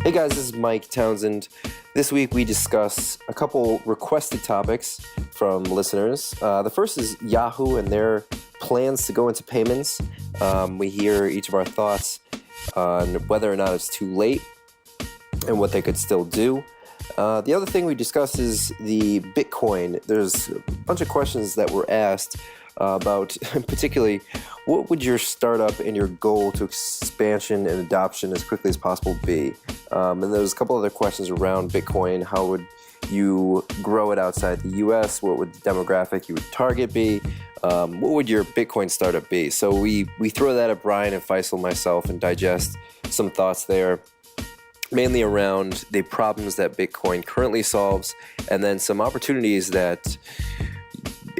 Hey guys, this is Mike Townsend. This week we discuss a couple requested topics from listeners. The first is Yahoo and their plans to go into payments. We hear each of our thoughts on whether or not it's too late and what they could still do. The other thing we discuss is the Bitcoin. There's a bunch of questions that were asked about particularly what would your startup and your goal to expansion and adoption as quickly as possible be? And there's a couple other questions around Bitcoin. How would you grow it outside the US? What would the demographic you would target be? What would your Bitcoin startup be? So we throw that at Brian and Faisal, myself, and digest some thoughts there, mainly around the problems that Bitcoin currently solves, and then some opportunities that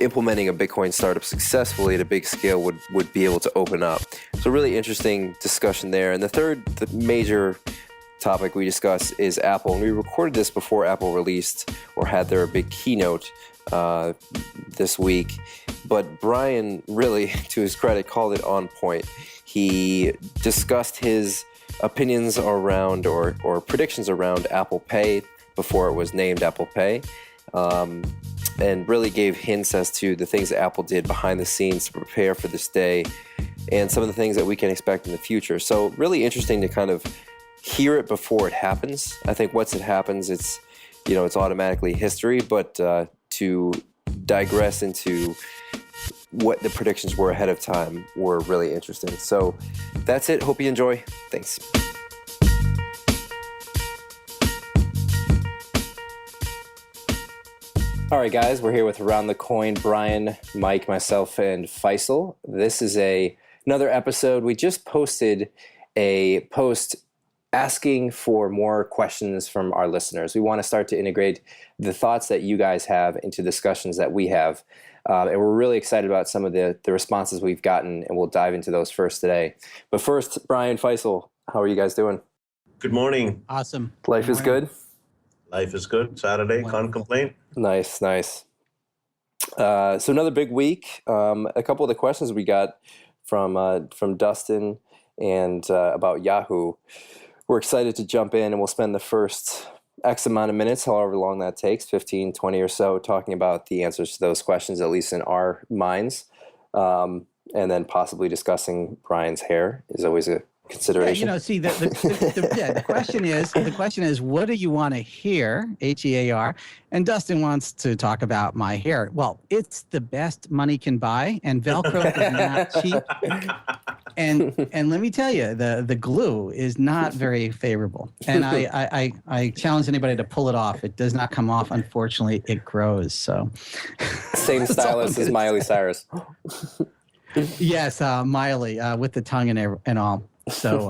implementing a Bitcoin startup successfully at a big scale would be able to open up. So really interesting discussion there. And the major topic we discuss is Apple. And we recorded this before Apple released or had their big keynote this week. But Brian really, to his credit, called it on point. He discussed his opinions around or predictions around Apple Pay before it was named Apple Pay. And really gave hints as to the things that Apple did behind the scenes to prepare for this day and some of the things that we can expect in the future. So really interesting to kind of hear it before it happens. I think once it happens, it's automatically history, but to digress into what the predictions were ahead of time were really interesting. So that's it. Hope you enjoy. Thanks. All right, guys, we're here with Around the Coin, Brian, Mike, myself, and Faisal. This is another episode. We just posted a post asking for more questions from our listeners. We want to start to integrate the thoughts that you guys have into discussions that we have. And we're really excited about some of the responses we've gotten, and we'll dive into those first today. But first, Brian, Faisal, how are you guys doing? Good morning. Awesome. Life is good? Life is good. Saturday, can't complain. Nice. So another big week. A couple of the questions we got from Dustin and about Yahoo. We're excited to jump in, and we'll spend the first X amount of minutes, however long that takes, 15, 20 or so, talking about the answers to those questions, at least in our minds. And then possibly discussing Brian's hair is always a consideration. Yeah, the question is, what do you want to hear? HEAR. And Dustin wants to talk about my hair. Well, it's the best money can buy, and Velcro is not cheap. And let me tell you, the glue is not very favorable. And I challenge anybody to pull it off. It does not come off. Unfortunately, it grows. So same stylist as Miley Cyrus. Yes, Miley with the tongue and all. So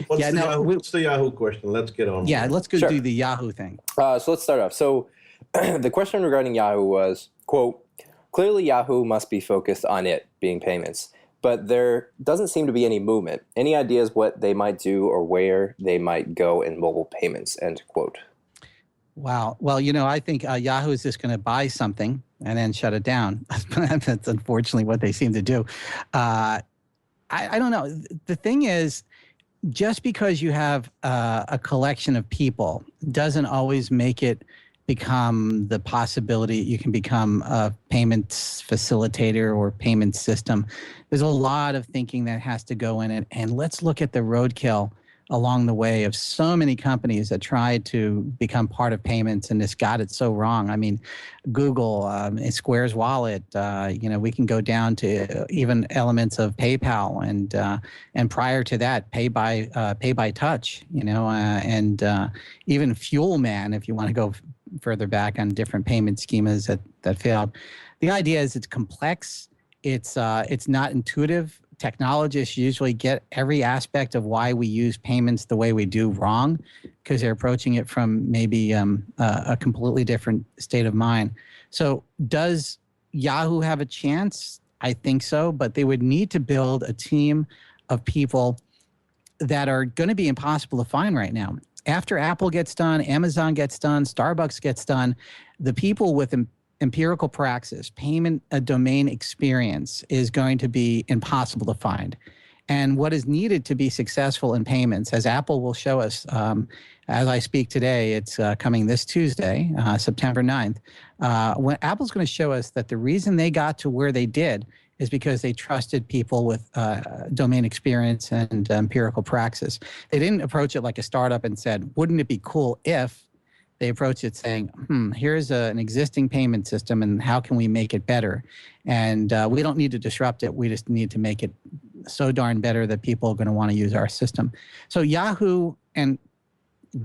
what's the Yahoo question? Let's get on. Yeah, let's go do the Yahoo thing. So let's start off. So the question regarding Yahoo was, quote, clearly Yahoo must be focused on it being payments, but there doesn't seem to be any movement. Any ideas what they might do or where they might go in mobile payments, end quote. Wow. Well, I think Yahoo is just going to buy something and then shut it down. That's unfortunately what they seem to do. I don't know. The thing is, just because you have a collection of people doesn't always make it become the possibility you can become a payments facilitator or payment system. There's a lot of thinking that has to go in it. And let's look at the roadkill along the way of so many companies that tried to become part of payments and just got it so wrong. I mean, Google, Square's wallet, we can go down to even elements of PayPal and prior to that, pay by touch, and even Fuelman, if you want to go further back on different payment schemas that failed. The idea is it's complex. It's not intuitive. Technologists usually get every aspect of why we use payments the way we do wrong because they're approaching it from maybe a completely different state of mind. So does Yahoo have a chance? I think so, but they would need to build a team of people that are going to be impossible to find right now. After Apple gets done, Amazon gets done, Starbucks gets done, the people with empirical praxis, payment domain experience is going to be impossible to find. And what is needed to be successful in payments, as Apple will show us, as I speak today, it's coming this Tuesday, September 9th. When Apple's going to show us that the reason they got to where they did is because they trusted people with domain experience and empirical praxis. They didn't approach it like a startup and said, wouldn't it be cool if? They approach it saying, here's an existing payment system and how can we make it better? And we don't need to disrupt it. We just need to make it so darn better that people are going to want to use our system. So Yahoo and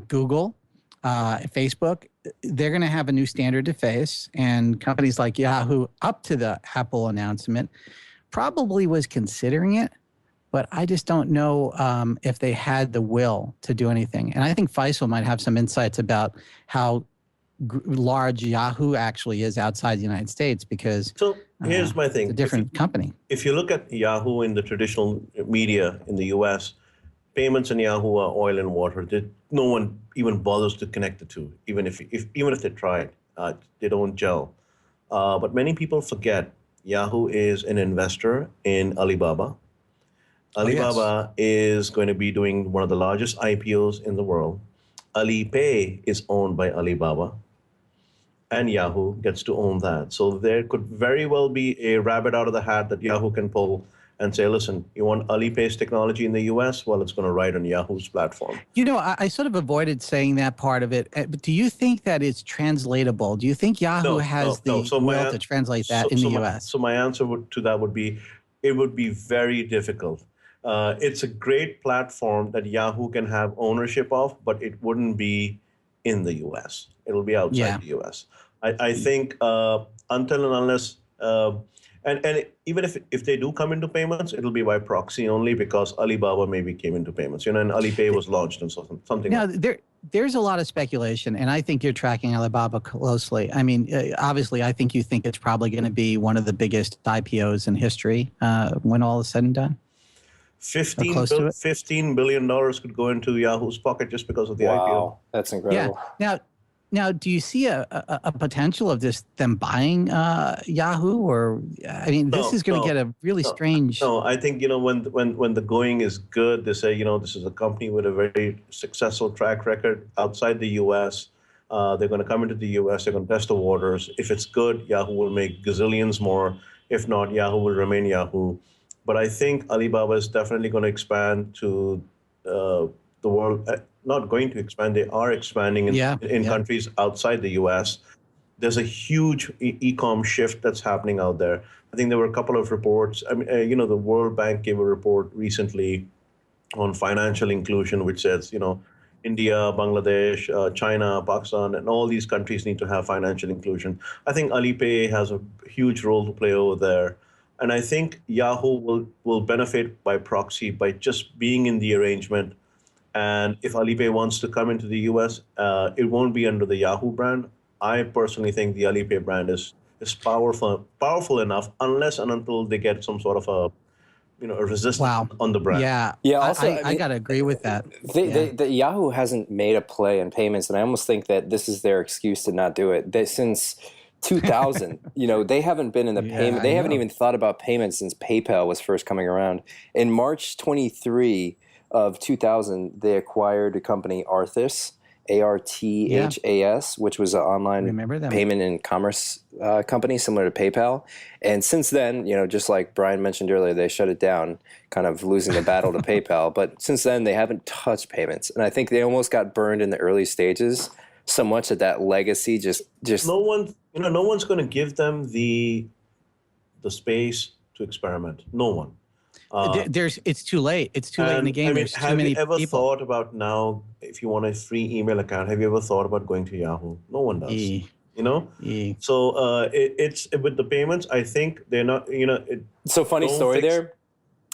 Google, Facebook, they're going to have a new standard to face. And companies like Yahoo, up to the Apple announcement, probably was considering it. But I just don't know if they had the will to do anything. And I think Faisal might have some insights about how large Yahoo actually is outside the United States, because So here's my thing. It's a different company. If you look at Yahoo in the traditional media in the US, payments and Yahoo are oil and water. No one even bothers to connect the two, even if they tried. They don't gel. But many people forget Yahoo is an investor in Alibaba. Alibaba is going to be doing one of the largest IPOs in the world. Alipay is owned by Alibaba, and Yahoo gets to own that. So there could very well be a rabbit out of the hat that Yahoo can pull and say, listen, you want Alipay's technology in the US? Well, it's going to ride on Yahoo's platform. You know, I sort of avoided saying that part of it. But do you think that it's translatable? Do you think Yahoo has the will to translate that in the US? So my answer to that would be, it would be very difficult. It's a great platform that Yahoo can have ownership of, but it wouldn't be in the US. It'll be outside the US. I think until and unless, and even if they do come into payments, it'll be by proxy only, because Alibaba maybe came into payments, and Alipay was launched and something. Now, there's a lot of speculation, and I think you're tracking Alibaba closely. I mean, obviously, I think you think it's probably going to be one of the biggest IPOs in history when all is said and done. $15 billion could go into Yahoo's pocket just because of the IPO. Wow, that's incredible. Yeah. Now, do you see a potential of them buying Yahoo? Or, I mean, this is going to get a really strange. No, I think, when the going is good, they say, this is a company with a very successful track record outside the U.S. They're going to come into the U.S. They're going to test the waters. If it's good, Yahoo will make gazillions more. If not, Yahoo will remain Yahoo. But I think Alibaba is definitely going to expand to the world. Not going to expand. They are expanding in countries outside the U.S. There's a huge e-com shift that's happening out there. I think there were a couple of reports. I mean, the World Bank gave a report recently on financial inclusion, which says, India, Bangladesh, China, Pakistan, and all these countries need to have financial inclusion. I think Alipay has a huge role to play over there. And I think Yahoo will benefit by proxy by just being in the arrangement. And if Alipay wants to come into the US, it won't be under the Yahoo brand. I personally think the Alipay brand is powerful enough, unless and until they get some sort of a resistance on the brand. Yeah. Also, I got to agree with that. The Yahoo hasn't made a play in payments, and I almost think that this is their excuse to not do it. Since 2000, they haven't been in the payment. They haven't even thought about payments since PayPal was first coming around. In March 23 of 2000, they acquired a company, Arthas, Arthas, which was an online payment and commerce company similar to PayPal. And since then, just like Brian mentioned earlier, they shut it down, kind of losing the battle to PayPal. But since then, they haven't touched payments. And I think they almost got burned in the early stages so much that legacy just no one's going to give them the space to experiment. No one. It's too late. It's too late in the game. I mean, There's too many people. Have you ever thought about now, if you want a free email account, have you ever thought about going to Yahoo? No one does. So it's with the payments. I think they're not. So funny story there.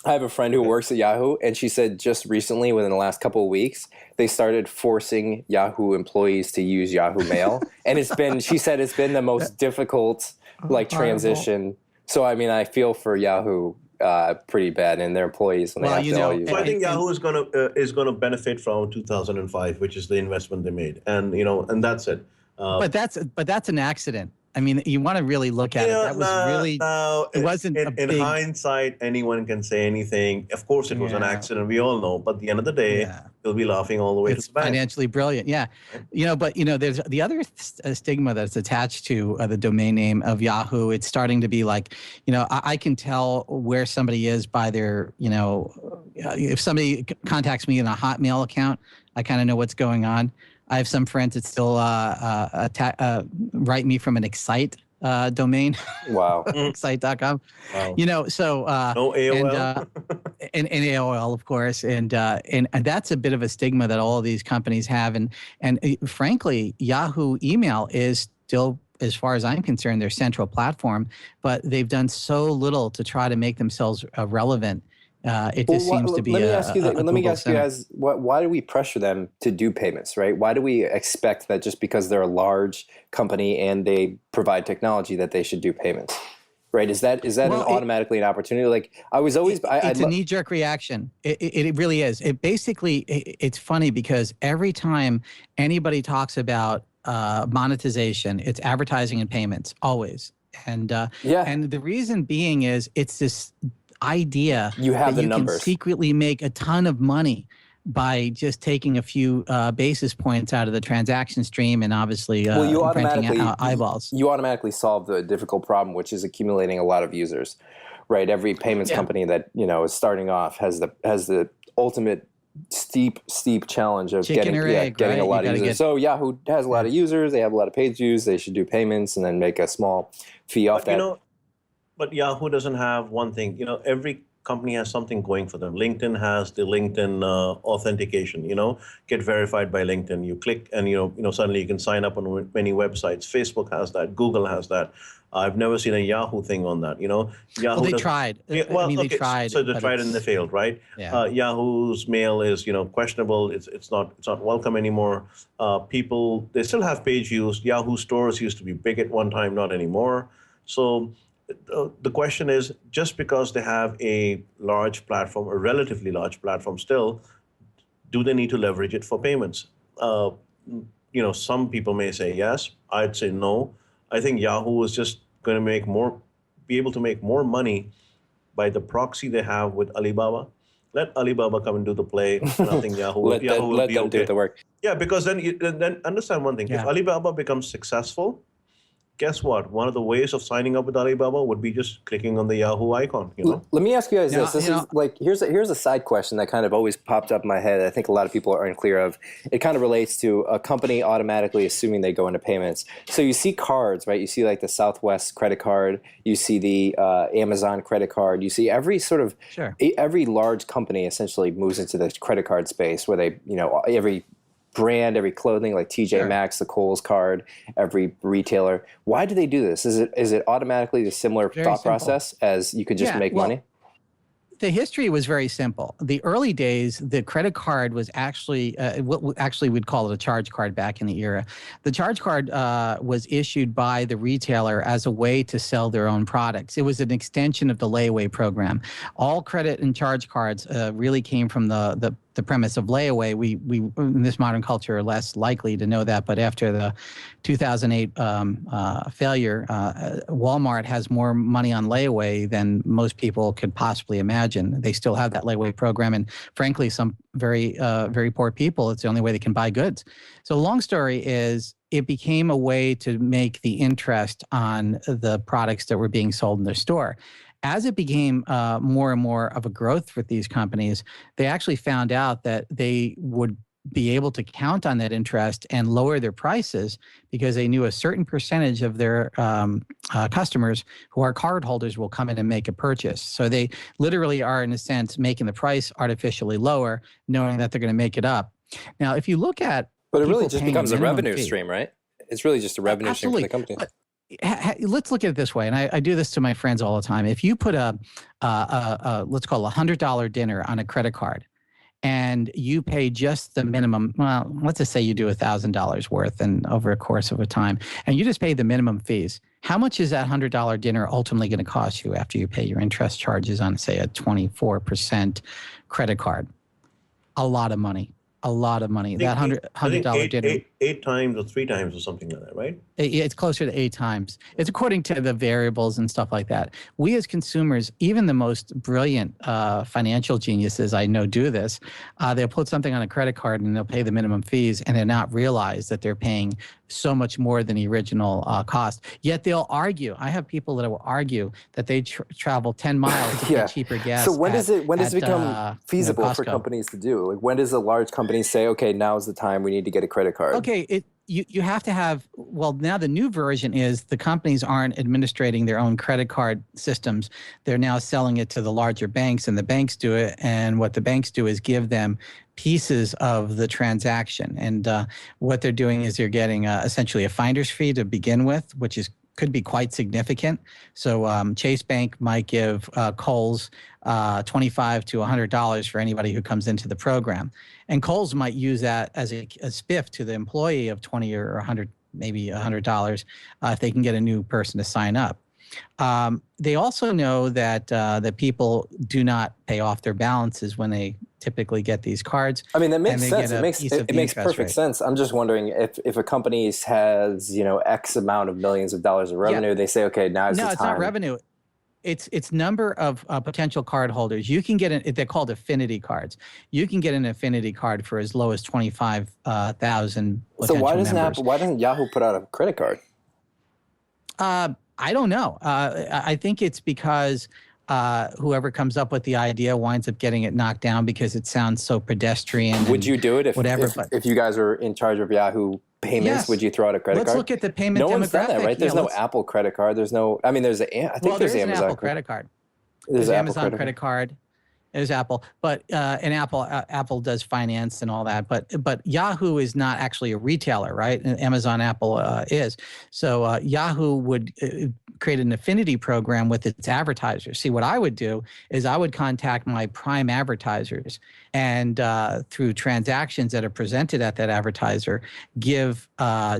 I have a friend who works at Yahoo, and she said just recently, within the last couple of weeks, they started forcing Yahoo employees to use Yahoo Mail, and she said it's been the most difficult transition. So I mean, I feel for Yahoo pretty bad, and their employees when they have to all use. So I think Yahoo is gonna benefit from 2005, which is the investment they made, and that's it. But that's an accident. I mean, you want to really look at it. That was really, it wasn't a in big, hindsight, anyone can say anything. Of course, it was an accident. We all know. But at the end of the day, you'll be laughing all the way to it's the bank. financially brilliant. Yeah. But, there's the other stigma that's attached to the domain name of Yahoo. It's starting to be like, I can tell where somebody is by their, if somebody contacts me in a Hotmail account, I kind of know what's going on. I have some friends that still write me from an Excite domain. Wow. Excite.com. Wow. So no AOL. And AOL, of course, and that's a bit of a stigma that all of these companies have, and frankly, Yahoo email is still, as far as I'm concerned, their central platform, but they've done so little to try to make themselves relevant. It just seems to be let me ask you center. guys, why do we pressure them to do payments, right? Why do we expect that just because they're a large company and they provide technology that they should do payments, right? Is that automatically an opportunity? Like I was always, it's a knee-jerk reaction. It really is. It's funny because every time anybody talks about monetization, it's advertising and payments always, and the reason being is it's this idea that you can secretly make a ton of money by just taking a few basis points out of the transaction stream and obviously printing out eyeballs. You automatically solve the difficult problem, which is accumulating a lot of users, right? Every payments company that is starting off has the ultimate steep challenge of getting a lot of users. So Yahoo has a lot of users. They have a lot of page views. They should do payments and then make a small fee off that. But Yahoo doesn't have one thing. Every company has something going for them. LinkedIn has the LinkedIn authentication. Get verified by LinkedIn. You click, and suddenly you can sign up on many websites. Facebook has that. Google has that. I've never seen a Yahoo thing on that. Yahoo. Well, they tried. They tried. So they tried and they failed, right? Yeah. Yahoo's mail is questionable. It's not welcome anymore. People, they still have page views. Yahoo stores used to be big at one time, not anymore. So the question is, just because they have a large platform, a relatively large platform still, do they need to leverage it for payments? Some people may say yes. I'd say no. I think Yahoo is just going to be able to make more money by the proxy they have with Alibaba. Let Alibaba come and do the play. And I think Yahoo will be okay. Let them do the work. Yeah, because then understand one thing. If Alibaba becomes successful, guess what? One of the ways of signing up with Alibaba would be just clicking on the Yahoo icon. Let me ask you guys this. This is like here's a side question that kind of always popped up in my head. I think a lot of people are unclear of. It kind of relates to a company automatically assuming they go into payments. So you see cards, right? You see like the Southwest credit card. You see the Amazon credit card. You see every sort of every large company essentially moves into the credit card space where they every brand, every clothing, like TJ Maxx, the Kohl's card, every retailer. Why do they do this? Is it automatically the similar thought process as you could just make money? The history was very simple. The early days, the credit card was actually what we'd call it a charge card back in the era. The charge card was issued by the retailer as a way to sell their own products. It was an extension of the Lawe program. All credit and charge cards really came from the premise of layaway. We in this modern culture are less likely to know that, but after the 2008 failure, Walmart has more money on layaway than most people could possibly imagine. They still have that layaway program, and frankly, some very poor people, it's the only way they can buy goods. So long story is, it became a way to make the interest on the products that were being sold in their store. As it became more and more of a growth with these companies, they actually found out that they would be able to count on that interest and lower their prices because they knew a certain percentage of their customers who are card holders will come in and make a purchase. So they literally are, in a sense, making the price artificially lower, knowing that they're going to make it up. Now, if you look at But it really just becomes a revenue stream, right? It's really just a revenue stream for the company. But let's look at it this way, and I do this to my friends all the time. If you put let's call it $100 dinner on a credit card, and you pay just the minimum, well, let's just say you do $1,000 worth and over a course of a time, and you just pay the minimum fees, how much is that $100 dinner ultimately going to cost you after you pay your interest charges on, say, a 24% credit card? A lot of money. A lot of money. That $100 dinner. 8 times or 3 times or something like that, right? It's closer to 8 times. It's according to the variables and stuff like that. We as consumers, even the most brilliant financial geniuses I know do this. They'll put something on a credit card and they'll pay the minimum fees and then not realize that they're paying so much more than the original cost. Yet they'll argue. I have people that will argue that they travel 10 miles to get cheaper gas. So when does it become feasible for companies to do? Like when does a large company say, okay, now's the time we need to get a credit card? Okay, you have to have, well, now the new version is the companies aren't administrating their own credit card systems. They're now selling it to the larger banks, and the banks do it. And what the banks do is give them pieces of the transaction. And what they're doing is they're getting essentially a finder's fee to begin with, which could be quite significant. So Chase Bank might give Kohl's $25 to $100 for anybody who comes into the program. And Kohl's might use that as a spiff to the employee of $20 or $100, maybe $100 if they can get a new person to sign up. They also know that people do not pay off their balances when they typically get these cards. I mean, that makes sense. It makes perfect sense. I'm just wondering if a company has, X amount of millions of dollars of revenue, they say, okay, now is the time. No, it's not revenue. It's number of potential card holders. You can get they're called affinity cards. You can get an affinity card for as low as 25,000 potential So why members. why doesn't Yahoo put out a credit card? I don't know. I think it's because whoever comes up with the idea winds up getting it knocked down because it sounds so pedestrian. Would you do it if you guys were in charge of Yahoo payments? Yes. Would you throw out a credit card? Let's look at the payment demographic. No one's done that, right? There's no Apple credit card. There's no. I mean, there's there's an Amazon Apple credit card. There's Amazon credit card. There's Apple, but and Apple does finance and all that, but Yahoo is not actually a retailer, right? And Amazon, Apple is. So Yahoo would create an affinity program with its advertisers. See, what I would do is I would contact my prime advertisers and through transactions that are presented at that advertiser, give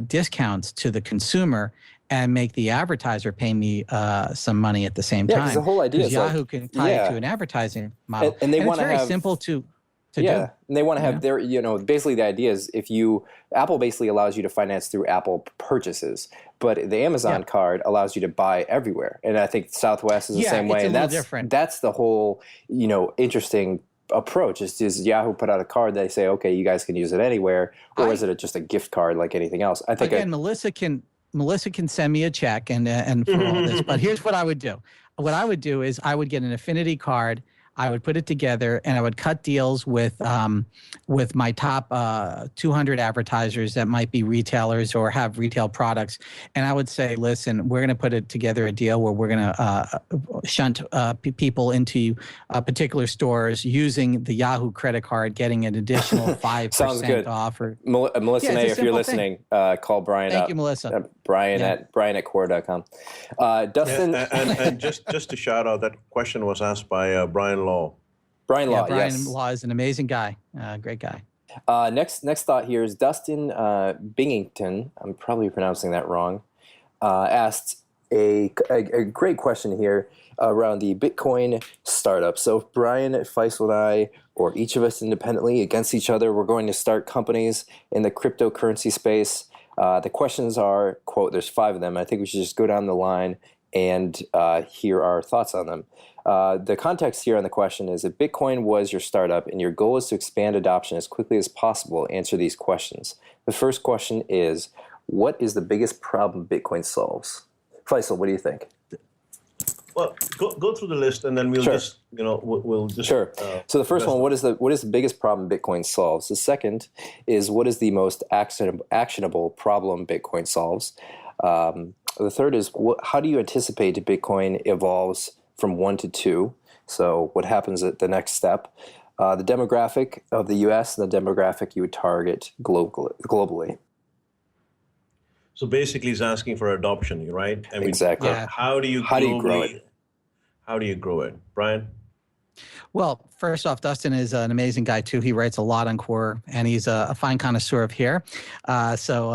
discounts to the consumer and make the advertiser pay me some money at the same time. Yeah, the whole idea is Yahoo can tie it to an advertising model. And they want to have, it's very simple to do. And they want to have their, basically the idea is Apple basically allows you to finance through Apple purchases, but the Amazon card allows you to buy everywhere. And I think Southwest is the same way. And that's the whole, interesting approach is Yahoo put out a card, they say, okay, you guys can use it anywhere, or is it just a gift card like anything else? I think Melissa can send me a check and for all this, but here's what I would do. What I would do is I would get an affinity card. I would put it together and I would cut deals with my top 200 advertisers that might be retailers or have retail products. And I would say, listen, we're going to put it together a deal where we're going to shunt people into particular stores using the Yahoo credit card, getting an additional 5% off. Melissa May, if you're listening, call Brian Thank you, Melissa. Brian at core.com. Dustin. And just to shout out, that question was asked by Brian Lawe. Brian Lawe, Brian Lawe is an amazing guy, great guy. Next thought here is Dustin Byington, I'm probably pronouncing that wrong, asked a great question here around the Bitcoin startup. So if Brian, Faisal, and I, or each of us independently against each other, we're going to start companies in the cryptocurrency space. The questions are, quote, there's 5 of them. I think we should just go down the line and hear our thoughts on them. The context here on the question is, if Bitcoin was your startup and your goal is to expand adoption as quickly as possible, answer these questions. The first question is, what is the biggest problem Bitcoin solves? Faisal, what do you think? Well, go through the list and then we'll just, we'll just. Sure. So the first one, what is the biggest problem Bitcoin solves? The second is, what is the most actionable problem Bitcoin solves? The third is, how do you anticipate Bitcoin evolves from 1 to 2? So what happens at the next step? The demographic of the U.S. and the demographic you would target globally. So basically, he's asking for adoption, right? I mean, exactly. How do you grow it? How do you grow it, Brian? Well, first off, Dustin is an amazing guy too. He writes a lot on Core, and he's a fine connoisseur of here. So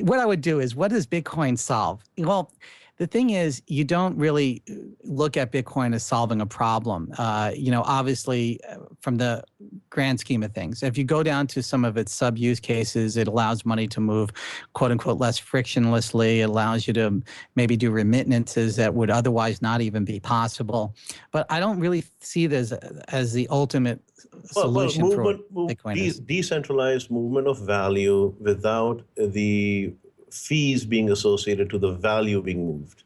what I would do is, what does Bitcoin solve? Well, the thing is, you don't really look at Bitcoin as solving a problem. Obviously, from the grand scheme of things. If you go down to some of its sub-use cases, it allows money to move, quote unquote, less frictionlessly. It allows you to maybe do remittances that would otherwise not even be possible. But I don't really see this as the ultimate solution for what Bitcoin is. Decentralized movement of value without the fees being associated to the value being moved.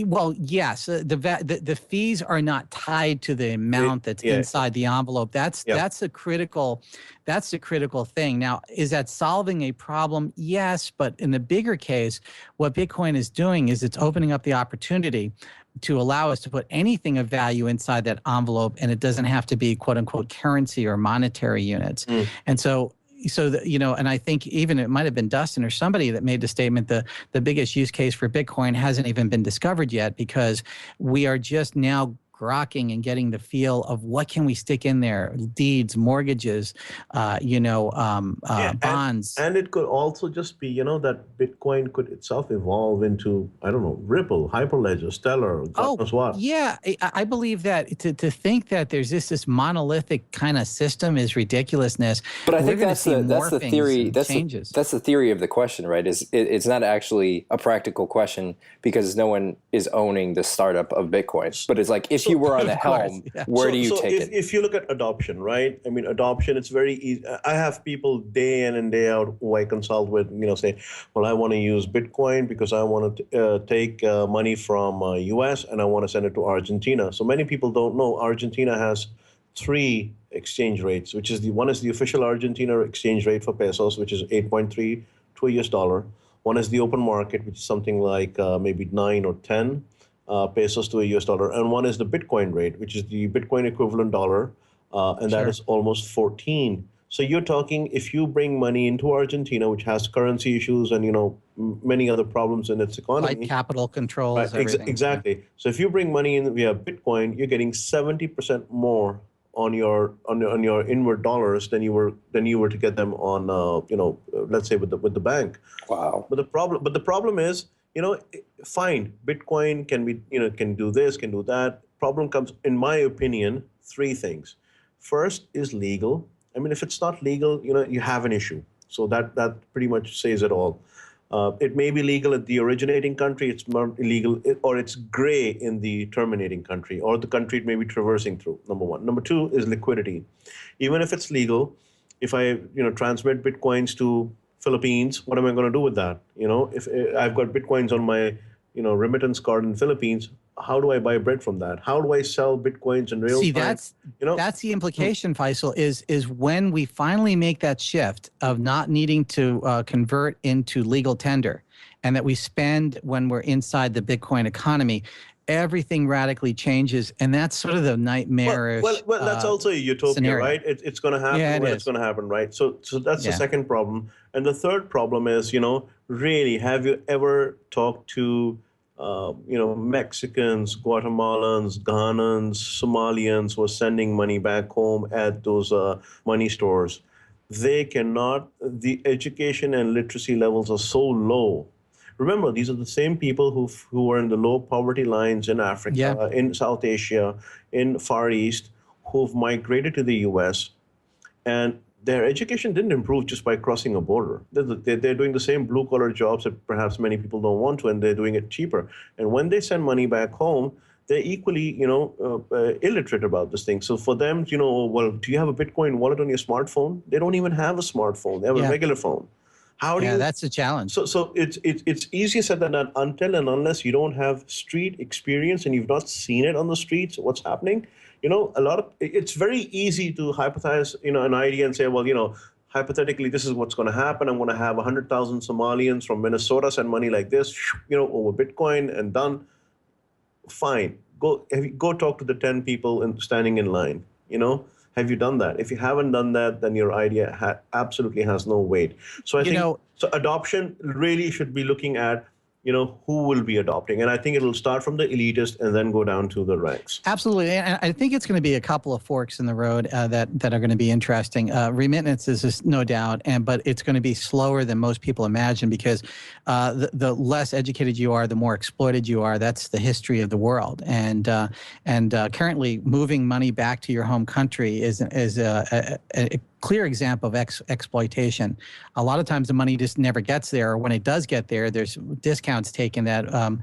Well, yes, the fees are not tied to the amount that's inside the envelope. That's a critical thing. Now, is that solving a problem? Yes, but in the bigger case, what Bitcoin is doing is it's opening up the opportunity to allow us to put anything of value inside that envelope, and it doesn't have to be quote unquote currency or monetary units. And so and I think even it might have been Dustin or somebody that made the statement the biggest use case for Bitcoin hasn't even been discovered yet, because we are just now grokking and getting the feel of what can we stick in there: deeds, mortgages, bonds. And it could also just be, that Bitcoin could itself evolve into, I don't know, Ripple, Hyperledger, Stellar, God knows what. Yeah, I believe that to think that there's this monolithic kind of system is ridiculousness. But I think that's the theory. That's the theory of the question, right? It's not actually a practical question because no one is owning the startup of Bitcoin. But it's like, if you were on the helm, where do you take it? If you look at adoption, right? I mean, adoption, it's very easy. I have people day in and day out who I consult with, say, well, I want to use Bitcoin because I want to take money from US and I want to send it to Argentina. So many people don't know Argentina has 3 exchange rates, which is one is the official Argentina exchange rate for pesos, which is 8.3 to a US dollar. One is the open market, which is something like maybe 9 or 10 pesos to a US dollar. And one is the Bitcoin rate, which is the Bitcoin equivalent dollar, and that is almost 14. So you're talking, if you bring money into Argentina, which has currency issues and, many other problems in its economy. Like capital controls, everything. Exactly. So if you bring money in via Bitcoin, you're getting 70% more on your inward dollars than you were to get them on, let's say with the bank. Wow. But the problem is, fine, Bitcoin can do this, can do that. Problem comes, in my opinion, 3 things. First is legal. I mean, if it's not legal, you have an issue. So that pretty much says it all. It may be legal at the originating country, it's not illegal, or it's gray in the terminating country, or the country it may be traversing through, number 1. Number 2 is liquidity. Even if it's legal, if I transmit Bitcoins to Philippines, what am I going to do with that? If I've got Bitcoins on my remittance card in Philippines, how do I buy bread from that? How do I sell Bitcoins in real time? See, that's the implication, Faisal, is when we finally make that shift of not needing to convert into legal tender, and that we spend when we're inside the Bitcoin economy, everything radically changes, and that's sort of the nightmarish. Well, that's also a utopia, scenario. right? It's going to happen when it's going to happen, right? So that's the second problem, and the third problem is, really, have you ever talked to Mexicans, Guatemalans, Ghanans, Somalians who are sending money back home at those money stores? They cannot. The education and literacy levels are so low. Remember, these are the same people who are in the low poverty lines in Africa, in South Asia, in Far East, who've migrated to the U.S., and their education didn't improve just by crossing a border. They're doing the same blue-collar jobs that perhaps many people don't want to, and they're doing it cheaper. And when they send money back home, they're equally, illiterate about this thing. So for them, well, do you have a Bitcoin wallet on your smartphone? They don't even have a smartphone. They have a regular phone. How do you? That's a challenge. So it's easier said than done until and unless you don't have street experience and you've not seen it on the streets, what's happening. It's very easy to hypothesize, an idea and say, well, hypothetically, this is what's going to happen. I'm going to have 100,000 Somalians from Minnesota send money like this, over Bitcoin and done. Fine. Go talk to the 10 people standing in line. Have you done that? If you haven't done that, then your idea absolutely has no weight. So I think so adoption really should be looking at, who will be adopting. And I think it'll start from the elitist and then go down to the ranks. Absolutely. And I think it's going to be a couple of forks in the road that are going to be interesting. Remittances is no doubt, but it's going to be slower than most people imagine because the less educated you are, the more exploited you are. That's the history of the world. And currently moving money back to your home country is a clear example of exploitation. A lot of times the money just never gets there, or when it does get there, there's discounts taken that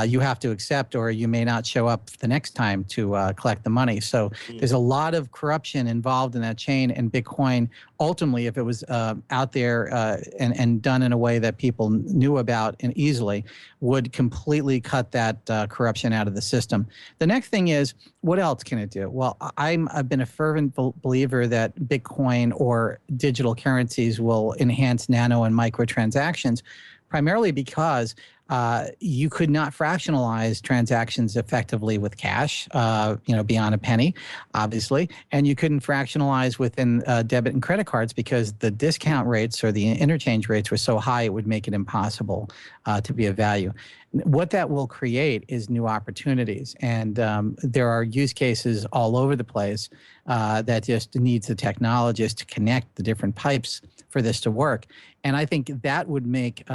you have to accept, or you may not show up the next time to collect the money. So there's a lot of corruption involved in that chain, and Bitcoin, ultimately, if it was out there and done in a way that people knew about and easily, would completely cut that corruption out of the system. The next thing is, what else can it do? Well, I've been a fervent believer that Bitcoin or digital currencies will enhance nano and micro transactions, primarily because you could not fractionalize transactions effectively with cash, beyond a penny, obviously, and you couldn't fractionalize within debit and credit cards because the discount rates or the interchange rates were so high it would make it impossible to be of value. What that will create is new opportunities, and there are use cases all over the place that just needs the technologist to connect the different pipes for this to work. And I think that would make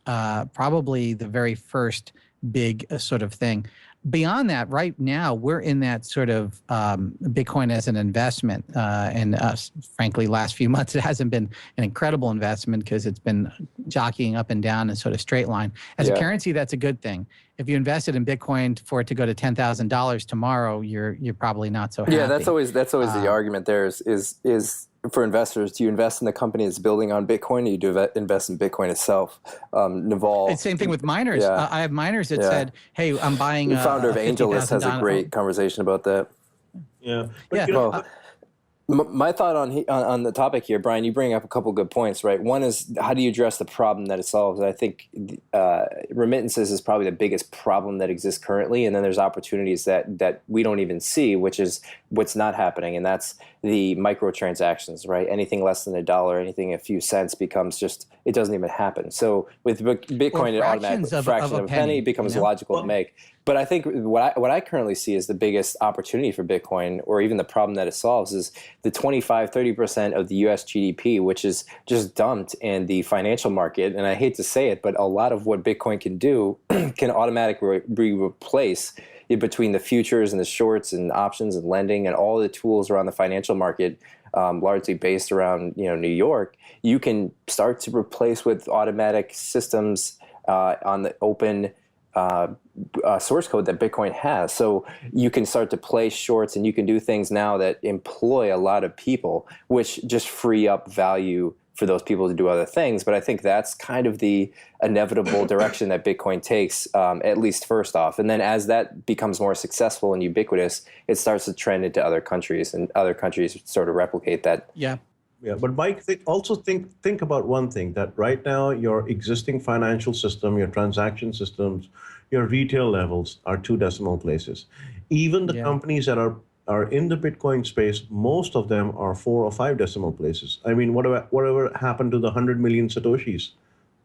probably the very first big sort of thing. Beyond that, right now, we're in that sort of Bitcoin as an investment. And frankly, last few months, it hasn't been an incredible investment because it's been jockeying up and down in sort of straight line. As a currency, that's a good thing. If you invested in Bitcoin for it to go to $10,000 tomorrow, you're probably not so happy. Yeah, that's always the argument there is for investors, do you invest in the company that's building on Bitcoin, or you do invest in Bitcoin itself? Naval. It's the same thing with miners. Yeah. I have miners that said, hey, I'm buying the founder of AngelList has a great conversation about that. Yeah. Well, my thought on the topic here, Brian, you bring up a couple good points, right? One is, how do you address the problem that it solves? I think remittances is probably the biggest problem that exists currently, and then there's opportunities that we don't even see, which is what's not happening, and that's the microtransactions, right? Anything less than $1, anything a few cents becomes just, it doesn't even happen. So with Bitcoin, it automatically, a fraction of a penny becomes logical to make. But I think what I currently see as the biggest opportunity for Bitcoin, or even the problem that it solves, is the 25-30% of the U.S. GDP, which is just dumped in the financial market. And I hate to say it, but a lot of what Bitcoin can do can automatically be replaced between the futures and the shorts and options and lending and all the tools around the financial market, largely based around New York. You can start to replace with automatic systems on the open source code that Bitcoin has. So you can start to play shorts, and you can do things now that employ a lot of people, which just free up value for those people to do other things. But I think that's kind of the inevitable direction that Bitcoin takes, at least first off. And then as that becomes more successful and ubiquitous, it starts to trend into other countries, and other countries sort of replicate that. Yeah, but Mike, also think about one thing, that right now your existing financial system, your transaction systems, your retail levels are 2 decimal places. Even the companies that are in the Bitcoin space, most of them are 4 or 5 decimal places. I mean, whatever happened to the 100 million Satoshis?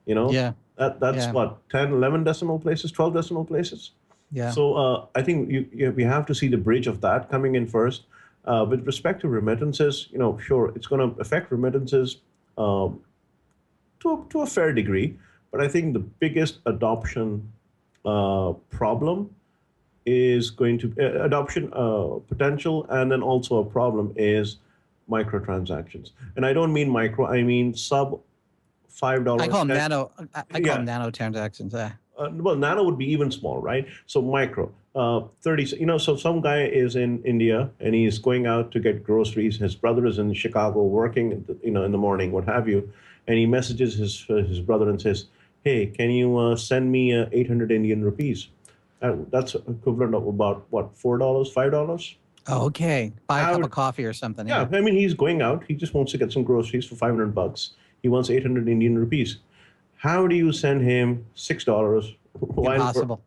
That's what, 10, 11 decimal places, 12 decimal places? Yeah. So I think we have to see the bridge of that coming in first. With respect to remittances, sure, it's going to affect remittances to a fair degree, but I think the biggest adoption problem is going to adoption potential, and then also a problem is microtransactions. And I don't mean micro; I mean sub $5. I call them nano. I call them nano transactions. Well, nano would be even small, right? So micro, 30. So some guy is in India and he's going out to get groceries. His brother is in Chicago working, in the morning, what have you, and he messages his brother and says, "Hey, can you send me 800 Indian rupees?" That's equivalent of about what, $4, $5? Oh, okay. Buy a cup of coffee or something. Yeah, I mean, he's going out. He just wants to get some groceries for $500. He wants 800 Indian rupees. How do you send him $6? Impossible.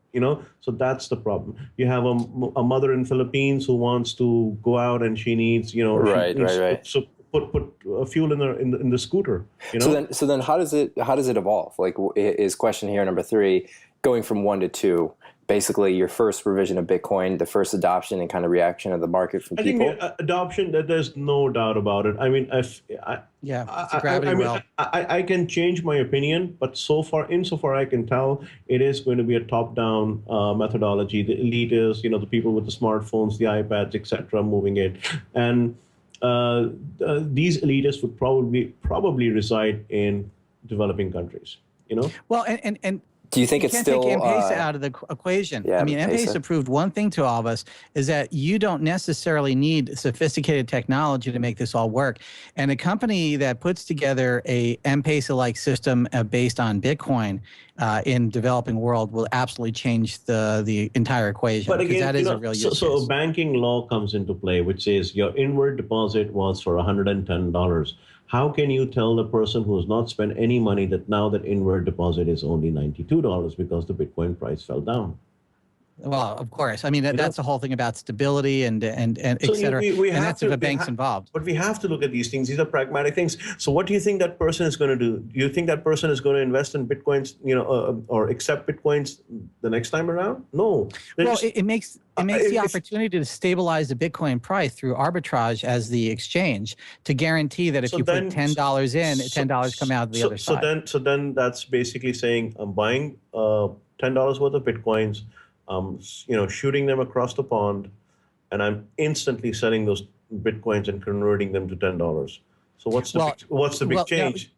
So that's the problem. You have a mother in Philippines who wants to go out and she needs, right. put fuel in the scooter. So then how does it evolve? Like, is question here number 3, going from 1 to 2, basically your first revision of Bitcoin, the first adoption and kind of reaction of the market from people? I think adoption, there's no doubt about it. I mean, it's a gravity well. I can change my opinion, but insofar I can tell, it is going to be a top-down methodology. The elitists, the people with the smartphones, the iPads, etc., moving it, and these elitists would probably reside in developing countries. Well, and do you think it's still take M-Pesa out of the equation? Yeah, I mean, M-Pesa proved one thing to all of us, is that you don't necessarily need sophisticated technology to make this all work. And a company that puts together a M-Pesa-like system based on Bitcoin in developing world will absolutely change the entire equation. But again, that is a real use case. So a banking law comes into play, which says your inward deposit was for $110. How can you tell the person who has not spent any money that now that inward deposit is only $92 because the Bitcoin price fell down? Well, of course. I mean, that's the whole thing about stability and et cetera. And that's if a bank's involved. But we have to look at these things. These are pragmatic things. So what do you think that person is going to do? Do you think that person is going to invest in Bitcoins, or accept Bitcoins the next time around? No. Well, it makes the opportunity to stabilize the Bitcoin price through arbitrage as the exchange to guarantee that if you put $10 in, $10 come out the other side. So then that's basically saying I'm buying $10 worth of Bitcoins, shooting them across the pond, and I'm instantly selling those Bitcoins and converting them to $10. So what's the big change?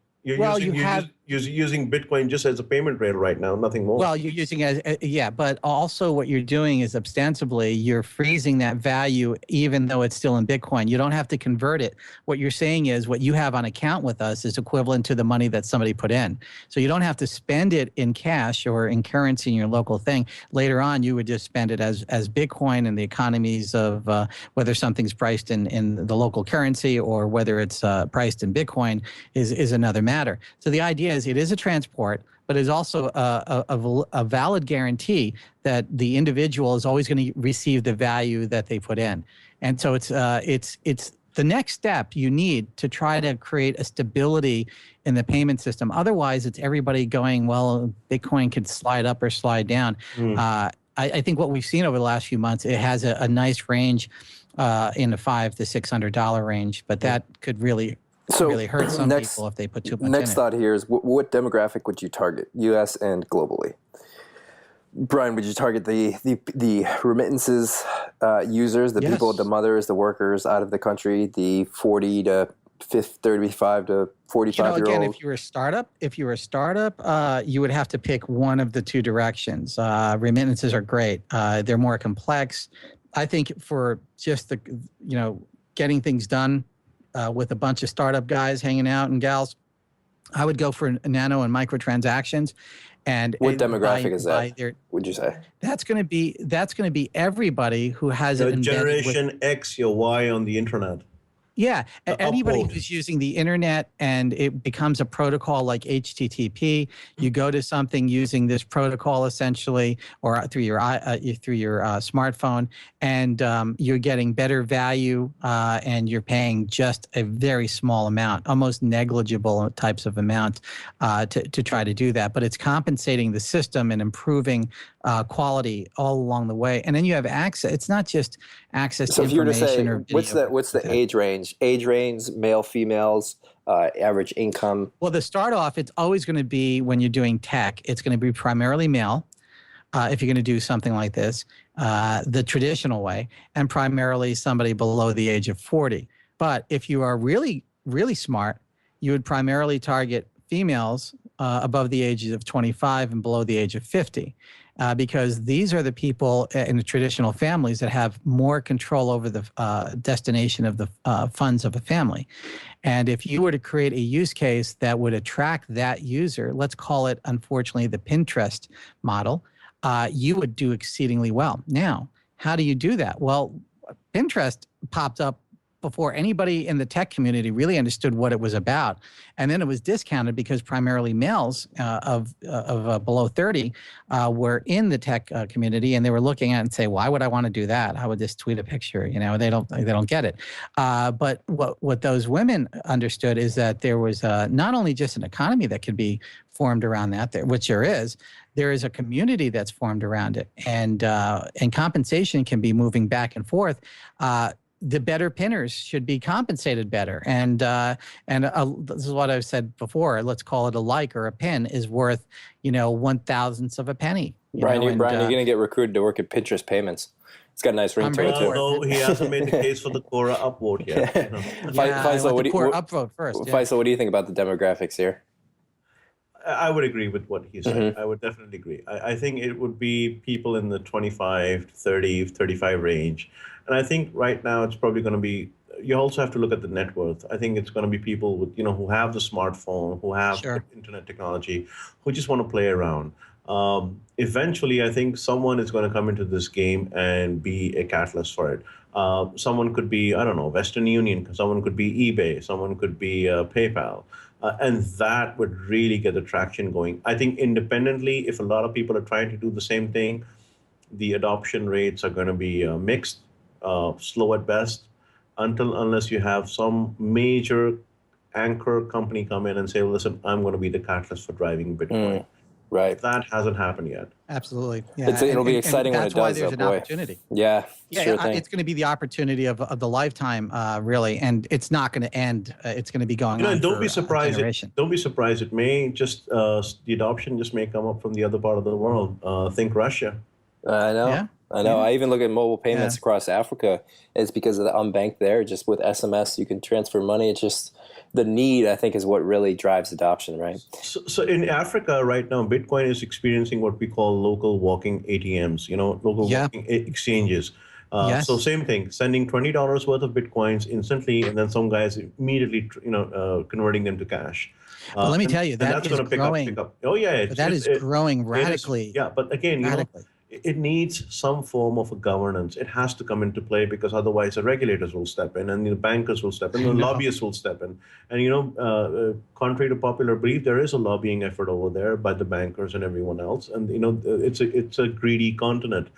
You're using Bitcoin just as a payment rail right now, nothing more. Well, you're using it but also what you're doing is ostensibly you're freezing that value even though it's still in Bitcoin. You don't have to convert it. What you're saying is what you have on account with us is equivalent to the money that somebody put in. So you don't have to spend it in cash or in currency in your local thing. Later on, you would just spend it as Bitcoin, and the economies of whether something's priced in the local currency or whether it's priced in Bitcoin is another matter. So the idea is it is a transport, but it's also a valid guarantee that the individual is always going to receive the value that they put in. And so it's the next step you need to try to create a stability in the payment system. Otherwise, it's everybody going, well, Bitcoin could slide up or slide down. I think what we've seen over the last few months, it has a nice range in the $500 to $600 range, but that could really hurt some people if they put too much in it. Next thought here is what demographic would you target, U.S. and globally? Brian, would you target the remittances users, the people, the mothers, the workers out of the country, the 40 to 35 to 45-year-old? Again, if you were a startup, you would have to pick one of the two directions. Remittances are great. They're more complex. I think for just the getting things done with a bunch of startup guys hanging out and gals, I would go for nano and micro transactions. And what demographic is that? Would you say that's going to be everybody who has an Generation X or Y on the internet? Yeah, anybody who's using the internet and it becomes a protocol like HTTP, you go to something using this protocol essentially, or through your smartphone, and you're getting better value, and you're paying just a very small amount, almost negligible types of amount, to try to do that. But it's compensating the system and improving quality all along the way. And then you have access. It's not just access to information or video. What's the age range? Age range, male, females, average income? Well, to start off, it's always going to be, when you're doing tech, it's going to be primarily male, if you're going to do something like this, the traditional way, and primarily somebody below the age of 40. But if you are really, really smart, you would primarily target females above the ages of 25 and below the age of 50. Because these are the people in the traditional families that have more control over the destination of the funds of a family. And if you were to create a use case that would attract that user, let's call it, unfortunately, the Pinterest model, you would do exceedingly well. Now, how do you do that? Well, Pinterest popped up before anybody in the tech community really understood what it was about. And then it was discounted because primarily males of below 30 were in the tech community, and they were looking at it and say, why would I want to do that? I would just tweet a picture. They don't get it. But what those women understood is that there was not only just an economy that could be formed around that, which there is a community that's formed around it, and compensation can be moving back and forth. The better pinners should be compensated better, and this is what I've said before. Let's call it a like or a pin is worth 1/1000th of a penny. Brian, you're going to get recruited to work at Pinterest Payments. It's got a nice ring to it too. No, he hasn't made the case for the Quora upvote yet. Faisal, what do you think about the demographics here? I would agree with what he said. Mm-hmm. I would definitely agree. I think it would be people in the 25, 30, 35 range. And I think right now it's probably going to be, you also have to look at the net worth. I think it's going to be people with, who have the smartphone, who have internet technology, who just want to play around. Eventually, I think someone is going to come into this game and be a catalyst for it. Someone could be, I don't know, Western Union. Someone could be eBay. Someone could be PayPal. And that would really get the traction going. I think independently, if a lot of people are trying to do the same thing, the adoption rates are going to be mixed, slow at best, unless you have some major anchor company come in and say, listen, I'm going to be the catalyst for driving Bitcoin. Right. That hasn't happened yet. Absolutely. Yeah. It'll be exciting when it does. That's why there's an opportunity. Yeah. Sure thing. It's going to be the opportunity of the lifetime, really, and it's not going to end. It's going to be going on. Don't be surprised. Don't be surprised. It may just the adoption just may come up from the other part of the world. Think Russia. I know. Yeah. I know. I even look at mobile payments across Africa. It's because of the unbanked there. Just with SMS, you can transfer money. It's just the need, I think, is what really drives adoption, right? So in Africa right now, Bitcoin is experiencing what we call local walking ATMs, local walking exchanges. So same thing, sending $20 worth of Bitcoins instantly, and then some guys immediately, converting them to cash. Well, let me tell you, that's going to pick up. Oh, yeah. That is growing radically. But again, it needs some form of a governance. It has to come into play because otherwise the regulators will step in and the bankers will step in, the lobbyists will step in. And, contrary to popular belief, there is a lobbying effort over there by the bankers and everyone else. And, it's a greedy continent.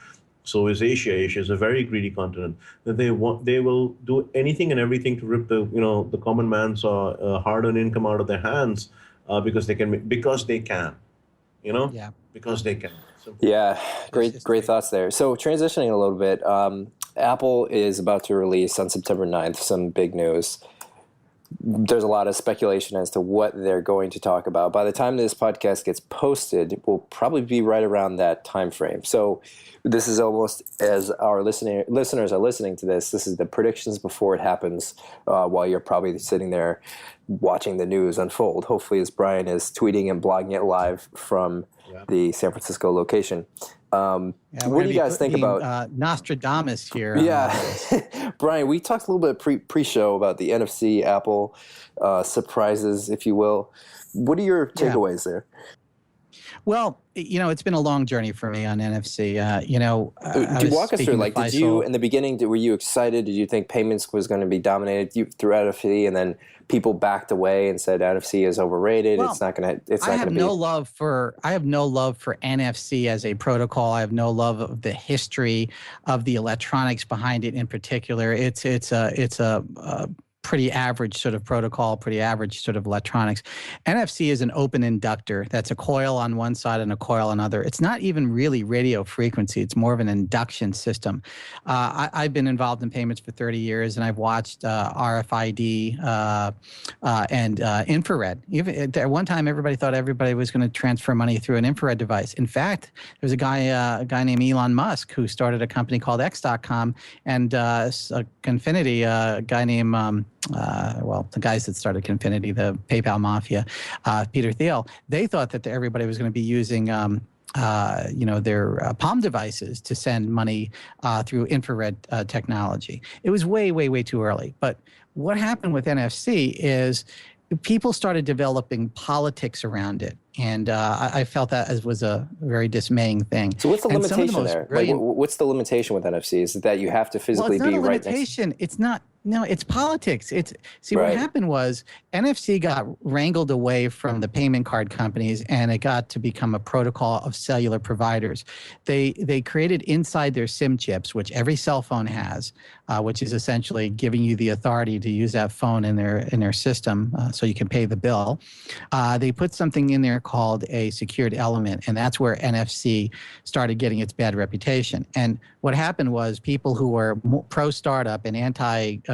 So is Asia. Asia is a very greedy continent. That they will do anything and everything to rip the common man's hard-earned income out of their hands because they can. Because they can. Yeah, great thoughts there. So transitioning a little bit, Apple is about to release on September 9th some big news. There's a lot of speculation as to what they're going to talk about. By the time this podcast gets posted, it will probably be right around that time frame. So this is almost, as our listeners are listening to this is the predictions before it happens, while you're probably sitting there watching the news unfold. Hopefully, as Brian is tweeting and blogging it live from the San Francisco location. What do you guys think about Nostradamus here? Yeah, Brian, we talked a little bit pre-show about the NFC, Apple surprises, if you will. What are your takeaways there? Well, it's been a long journey for me on NFC. Walk us through. Did you in the beginning? Were you excited? Did you think payments was going to be dominated through NFC, and then people backed away and said NFC is overrated? Well, it's not going to. I have no love for NFC as a protocol. I have no love of the history of the electronics behind it. In particular, it's a pretty average sort of protocol, pretty average sort of electronics. NFC is an open inductor. That's a coil on one side and a coil on another. It's not even really radio frequency. It's more of an induction system. I've been involved in payments for 30 years, and I've watched RFID and infrared. Even at one time, everybody thought everybody was going to transfer money through an infrared device. In fact, there's a guy named Elon Musk who started a company called X.com, and Confinity, a guy named the guys that started Confinity, the PayPal mafia, Peter Thiel, they thought that everybody was going to be using their palm devices to send money through infrared technology. It was way, way, way too early. But what happened with NFC is people started developing politics around it. And I felt that was a very dismaying thing. So what's the limitation there? What's the limitation with NFC? Is it that you have to physically be right next? It's not a limitation. No, it's politics. See, what Right. happened was NFC got wrangled away from the payment card companies, and it got to become a protocol of cellular providers. They created inside their SIM chips, which every cell phone has, which is essentially giving you the authority to use that phone in their system, so you can pay the bill. They put something in there called a secured element, and that's where NFC started getting its bad reputation. And what happened was people who were pro-startup and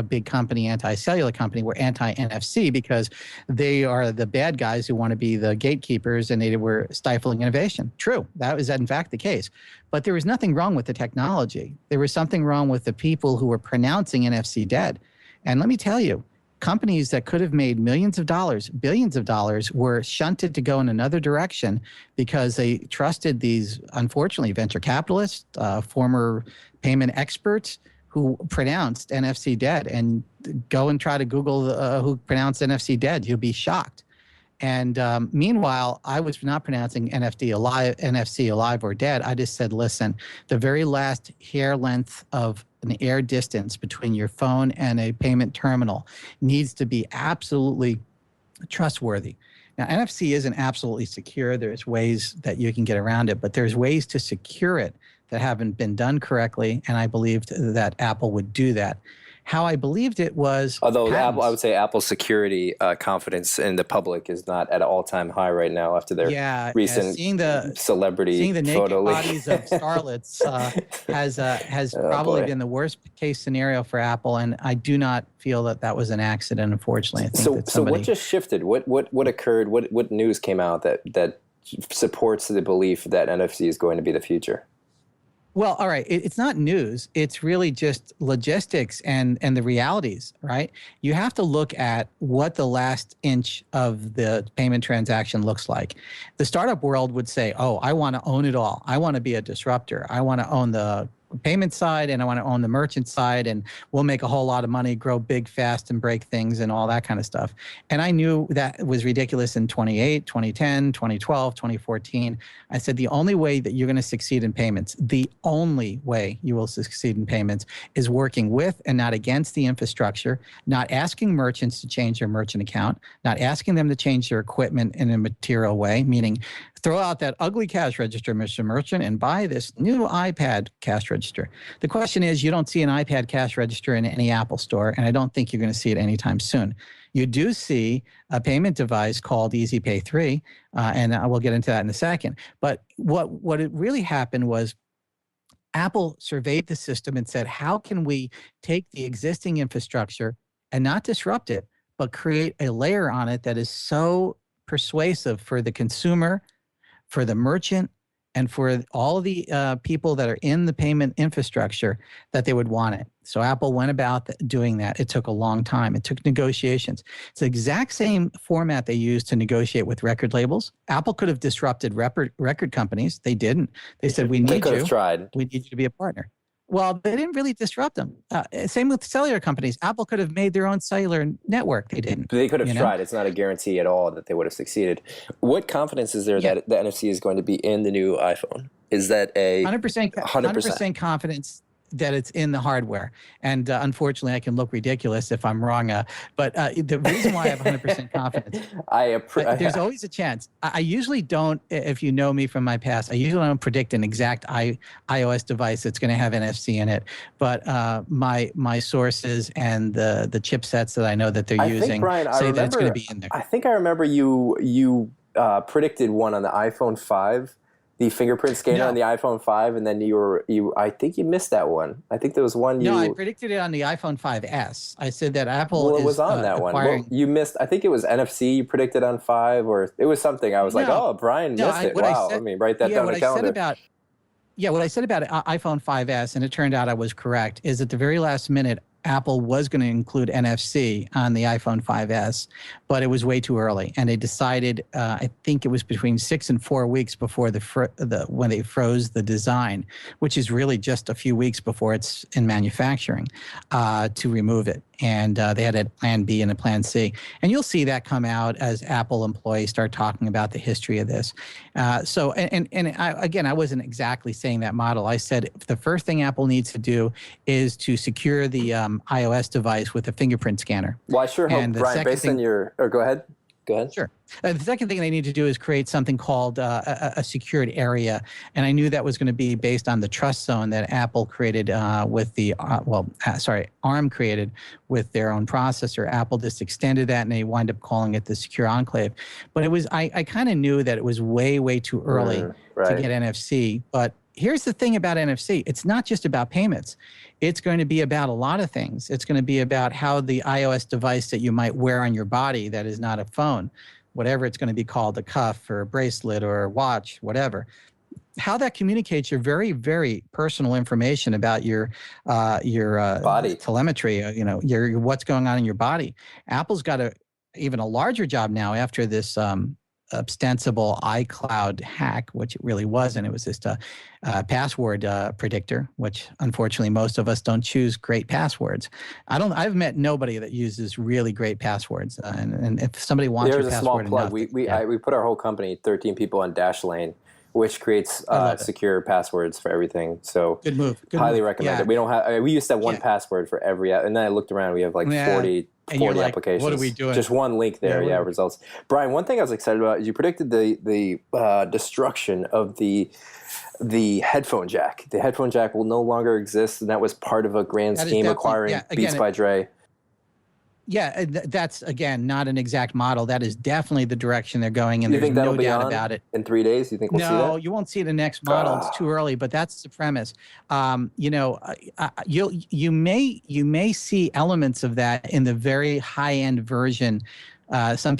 big company, anti-cellular company were anti-NFC because they are the bad guys who want to be the gatekeepers, and they were stifling innovation. True, that was in fact the case. But there was nothing wrong with the technology. There was something wrong with the people who were pronouncing NFC dead. And let me tell you, companies that could have made millions of dollars, billions of dollars, were shunted to go in another direction because they trusted these, unfortunately, venture capitalists, former payment experts who pronounced NFC dead. And go and try to Google who pronounced NFC dead. You'll be shocked. And meanwhile, I was not pronouncing NFC alive or dead. I just said, listen, the very last hair length of an air distance between your phone and a payment terminal needs to be absolutely trustworthy. Now, NFC isn't absolutely secure. There's ways that you can get around it, but there's ways to secure it that haven't been done correctly, and I believed that Apple would do that. How I believed it was Although patents. I would say Apple's security confidence in the public is not at an all-time high right now after their recent celebrity seeing the naked photo leak. bodies of starlets has probably been the worst case scenario for Apple, and I do not feel that was an accident. Unfortunately, I think So what just shifted? What occurred? What news came out that supports the belief that NFC is going to be the future? Well, all right. It's not news. It's really just logistics and the realities, right? You have to look at what the last inch of the payment transaction looks like. The startup world would say, oh, I want to own it all. I want to be a disruptor. I want to own the payment side, and I want to own the merchant side, and we'll make a whole lot of money, grow big, fast, and break things and all that kind of stuff. And I knew that was ridiculous in 2008, 2010, 2012, 2014. I said, the only way that you're going to succeed in payments, the only way you will succeed in payments is working with and not against the infrastructure, not asking merchants to change their merchant account, not asking them to change their equipment in a material way, meaning throw out that ugly cash register, Mr. Merchant, and buy this new iPad cash register. The question is, you don't see an iPad cash register in any Apple store, and I don't think you're going to see it anytime soon. You do see a payment device called EasyPay 3, and I will get into that in a second. But what it really happened was Apple surveyed the system and said, how can we take the existing infrastructure and not disrupt it, but create a layer on it that is so persuasive for the consumer, for the merchant, and for all the people that are in the payment infrastructure that they would want it. So Apple went about doing that. It took a long time. It took negotiations. It's the exact same format they used to negotiate with record labels. Apple could have disrupted record companies. They didn't. They said, we need you. They could have tried. We need you to be a partner. Well, they didn't really disrupt them. Same with cellular companies. Apple could have made their own cellular network. They didn't. They could have tried. It's not a guarantee at all that they would have succeeded. What confidence is there that the NFC is going to be in the new iPhone? Is that a 100% confidence that it's in the hardware? And unfortunately, I can look ridiculous if I'm wrong. But the reason why I have 100% confidence, there's always a chance. I usually don't, if you know me from my past, I usually don't predict an exact iOS device that's going to have NFC in it. But my sources and the chipsets that I know that they're using say that it's going to be in there. I think I remember you predicted one on the iPhone 5. The fingerprint scanner on the iPhone 5, and then I think you missed that one. I think there was one. No, I predicted it on the iPhone 5S. I said that Apple it was on that one. Well, you missed. I think it was NFC you predicted on 5, or it was something. I was like, oh, Brian missed it. Wow. Let me write that down on the calendar. What I said about iPhone 5S, and it turned out I was correct, is at the very last minute, Apple was going to include NFC on the iPhone 5S, but it was way too early. And they decided, I think it was between 6 and 4 weeks before when they froze the design, which is really just a few weeks before it's in manufacturing, to remove it. And they had a plan B and a plan C. And you'll see that come out as Apple employees start talking about the history of this. Again, I wasn't exactly saying that model. I said the first thing Apple needs to do is to secure the iOS device with a fingerprint scanner. Well, I sure hope, Brian, based on your... Or go ahead. Go ahead. Sure. The second thing they need to do is create something called a secured area. And I knew that was going to be based on the trust zone that Apple created with the, ARM created with their own processor. Apple just extended that and they wind up calling it the secure enclave. But it was, I kind of knew that it was way, way too early to get NFC. But here's the thing about NFC. It's not just about payments. It's going to be about a lot of things. It's going to be about how the iOS device that you might wear on your body that is not a phone, whatever it's going to be called, a cuff or a bracelet or a watch, whatever, how that communicates your very, very personal information about your body telemetry, your what's going on in your body. Apple's got even a larger job now after this ostensible iCloud hack, which it really wasn't. It was just a password predictor, which unfortunately most of us don't choose great passwords. I've met nobody that uses really great passwords. And if somebody wants your password, there's a small plug. We put our whole company, 13 people, on Dashlane, which creates secure passwords for everything. So good move. Highly recommend it. We don't have. We used to have one password for every app, and then I looked around. We have like 40 applications. What are we doing? Just one link there. Results. Brian, one thing I was excited about is you predicted the destruction of the headphone jack. The headphone jack will no longer exist, and that was part of a grand scheme acquiring Beats by Dre. Yeah, that's, again, not an exact model. That is definitely the direction they're going, and there's no doubt about it. In 3 days, you think we'll see that? No, you won't see the next model. It's too early, but that's the premise. You may see elements of that in the very high-end version. Some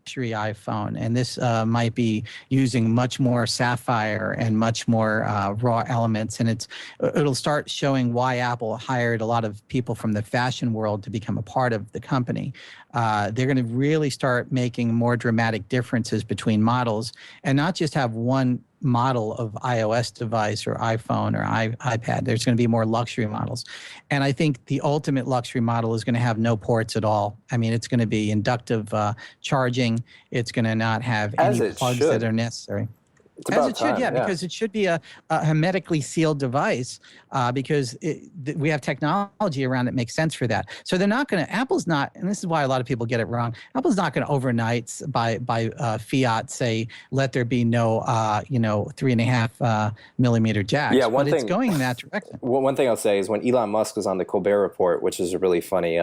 iPhone, and this might be using much more sapphire and much more raw elements, and it'll start showing why Apple hired a lot of people from the fashion world to become a part of the company. They're going to really start making more dramatic differences between models and not just have one model of iOS device or iPhone or iPad. There's going to be more luxury models. And I think the ultimate luxury model is going to have no ports at all. I mean, it's going to be inductive charging. It's going to not have any plugs that are necessary. As it should, because it should be a hermetically sealed device because we have technology around that makes sense for that. So they're not going to, Apple's not, and this is why a lot of people get it wrong, Apple's not going to overnight by fiat say, let there be no, 3.5 millimeter jacks. Yeah, it's going in that direction. One thing I'll say is when Elon Musk was on the Colbert Report, which is a really funny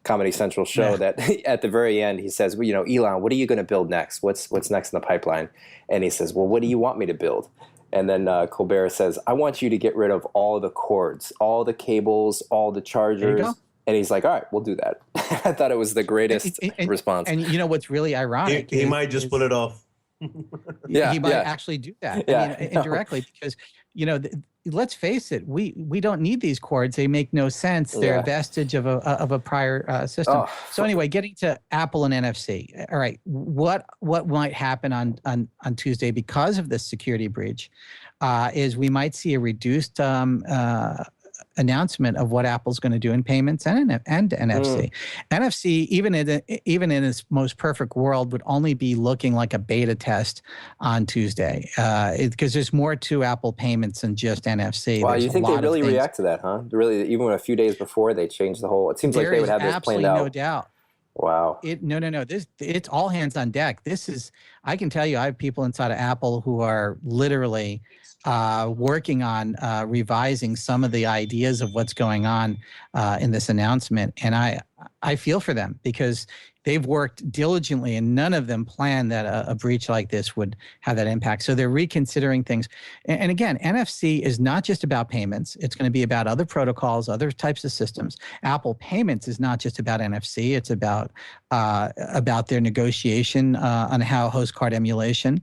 Comedy Central show, that at the very end he says, well, Elon, what are you going to build next? What's next in the pipeline? And he says, well, what do you want me to build? And then Colbert says, I want you to get rid of all the cords, all the cables, all the chargers. And he's like, all right, we'll do that. I thought it was the greatest response. And you know what's really ironic? He might just pull it off. He might actually do that. I mean, indirectly, because, let's face it, we don't need these cords. They make no sense. They're a vestige of a prior system. So anyway, getting to Apple and NFC. All right, what might happen on Tuesday because of this security breach is we might see a reduced announcement of what Apple's going to do in payments and NFC. NFC, even in its most perfect world, would only be looking like a beta test on Tuesday because there's more to Apple payments than just NFC. Wow, you think they really react to that, huh? Really, even a few days before they changed the whole. It seems like they would have this planned out. No doubt. Wow. No. It's all hands on deck. I can tell you, I have people inside of Apple who are literally working on revising some of the ideas of what's going on in this announcement. And I feel for them because they've worked diligently and none of them planned that a breach like this would have that impact. So they're reconsidering things. And again, NFC is not just about payments. It's going to be about other protocols, other types of systems. Apple Payments is not just about NFC. It's about their negotiation on how host card emulation.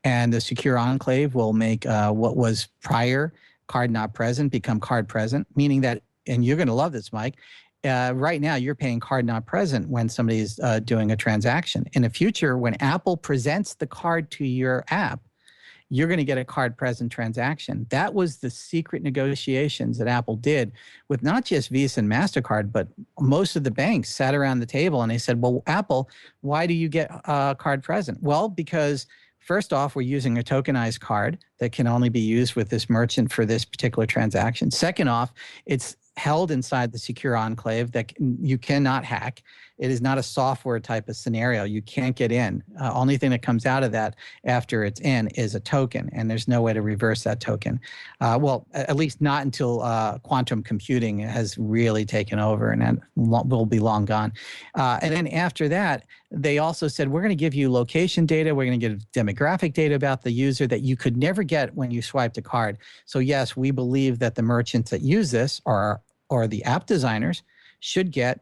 And the secure enclave will make what was prior card not present become card present, meaning that, and you're going to love this, Mike, right now you're paying card not present when somebody's doing a transaction. In the future, when Apple presents the card to your app, you're going to get a card present transaction. That was the secret negotiations that Apple did with not just Visa and MasterCard, but most of the banks sat around the table and they said, well, Apple, why do you get card present? Well, because first off, we're using a tokenized card that can only be used with this merchant for this particular transaction. Second off, it's held inside the secure enclave that you cannot hack. It is not a software type of scenario. You can't get in. Only thing that comes out of that after it's in is a token, and there's no way to reverse that token. Well, at least not until quantum computing has really taken over, and that will be long gone. And then after that, they also said, we're going to give you location data. We're going to give demographic data about the user that you could never get when you swiped a card. So yes, we believe that the merchants that use this or the app designers should get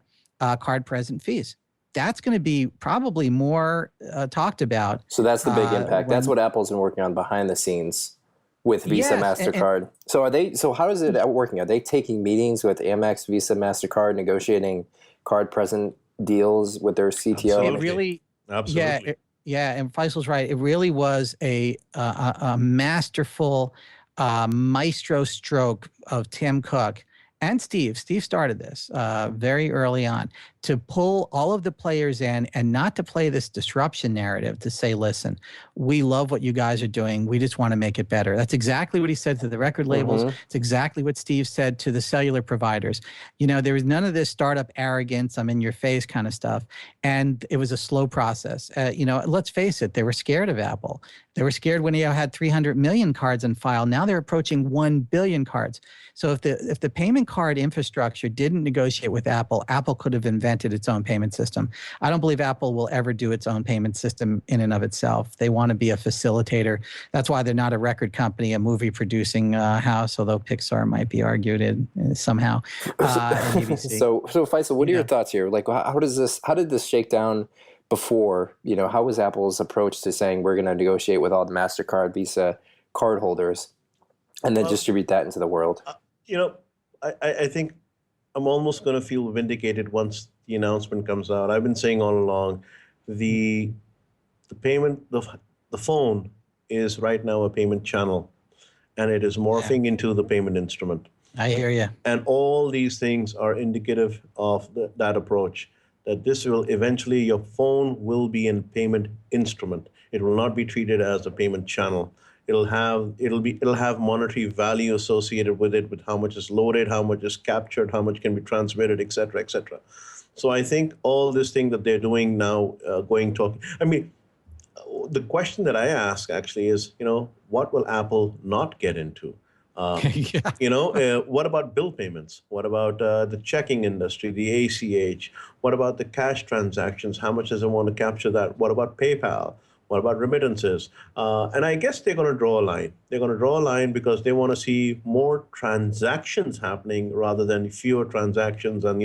card present fees. That's going to be probably more talked about. So that's the big impact. That's what Apple's been working on behind the scenes with Visa, MasterCard. So how is it working? Are they taking meetings with Amex, Visa, MasterCard, negotiating card present deals with their CTO? Absolutely. Absolutely. Yeah, and Faisal's right. It really was a masterful maestro stroke of Tim Cook and Steve. Steve started this very early on to pull all of the players in and not to play this disruption narrative, to say, listen, we love what you guys are doing. We just want to make it better. That's exactly what he said to the record labels. It's exactly what Steve said to the cellular providers. There was none of this startup arrogance, I'm in your face kind of stuff. And it was a slow process. Let's face it, they were scared of Apple. They were scared when he had 300 million cards on file. Now they're approaching 1 billion cards. So if the payment card infrastructure didn't negotiate with Apple, Apple could have invented its own payment system. I don't believe Apple will ever do its own payment system in and of itself. They want to be a facilitator. That's why they're not a record company, a movie producing house, although Pixar might be argued somehow. So Faisal, what are your thoughts here? Like, how did this shake down before? How was Apple's approach to saying we're going to negotiate with all the MasterCard, Visa cardholders and then distribute that into the world? I think I'm almost going to feel vindicated once the announcement comes out. I've been saying all along, the payment, the phone is right now a payment channel, and it is morphing into the payment instrument. I hear you. And all these things are indicative of that approach, that this will eventually, your phone will be a payment instrument. It will not be treated as a payment channel. It'll have monetary value associated with it, with how much is loaded, how much is captured, how much can be transmitted, et cetera, et cetera. So I think all this thing that they're doing now, the question that I ask actually is, what will Apple not get into? What about bill payments? What about the checking industry, the ACH? What about the cash transactions? How much does it want to capture that? What about PayPal? What about remittances? And I guess they're going to draw a line. They're going to draw a line because they want to see more transactions happening rather than fewer transactions and,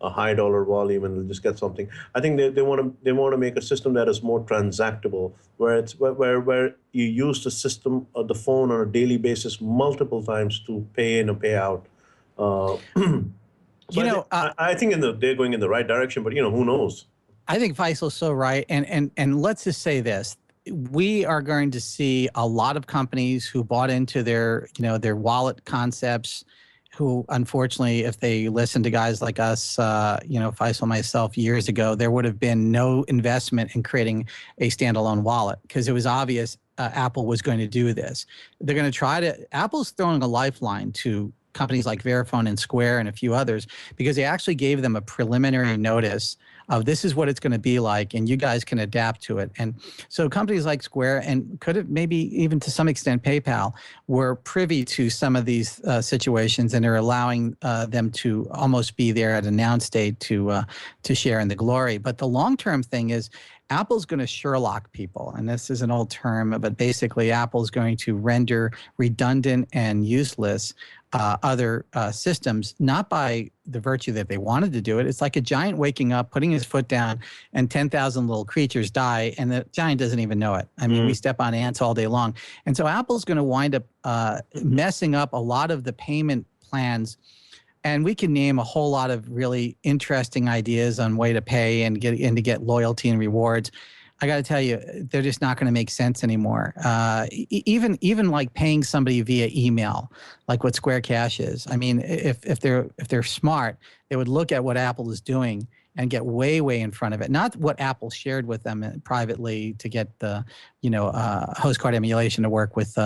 a high dollar volume and they'll just get something. I think they want to make a system that is more transactable, where you use the system of the phone on a daily basis multiple times to pay in or pay out. I think they're going in the right direction, but who knows? I think Faisal's so right. And let's just say this. We are going to see a lot of companies who bought into their wallet concepts, who unfortunately, if they listened to guys like us, Faisal, myself, years ago, there would have been no investment in creating a standalone wallet because it was obvious Apple was going to do this. They're going to Apple's throwing a lifeline to companies like Verifone and Square and a few others because they actually gave them a preliminary notice of this is what it's going to be like, and you guys can adapt to it. And so companies like Square and could have maybe even to some extent PayPal were privy to some of these situations and are allowing them to almost be there at announce date to share in the glory. But the long-term thing is Apple's going to Sherlock people, and this is an old term, but basically Apple's going to render redundant and useless other systems, not by the virtue that they wanted to do it. It's like a giant waking up, putting his foot down, and 10,000 little creatures die, and the giant doesn't even know it. I mean, we step on ants all day long. And so Apple's going to wind up messing up a lot of the payment plans. And we can name a whole lot of really interesting ideas on way to pay and to get loyalty and rewards. I got to tell you, they're just not going to make sense anymore. Even like paying somebody via email, like what Square Cash is. I mean, if they're smart, they would look at what Apple is doing and get way, way in front of it. Not what Apple shared with them privately to get the, host card emulation to work with,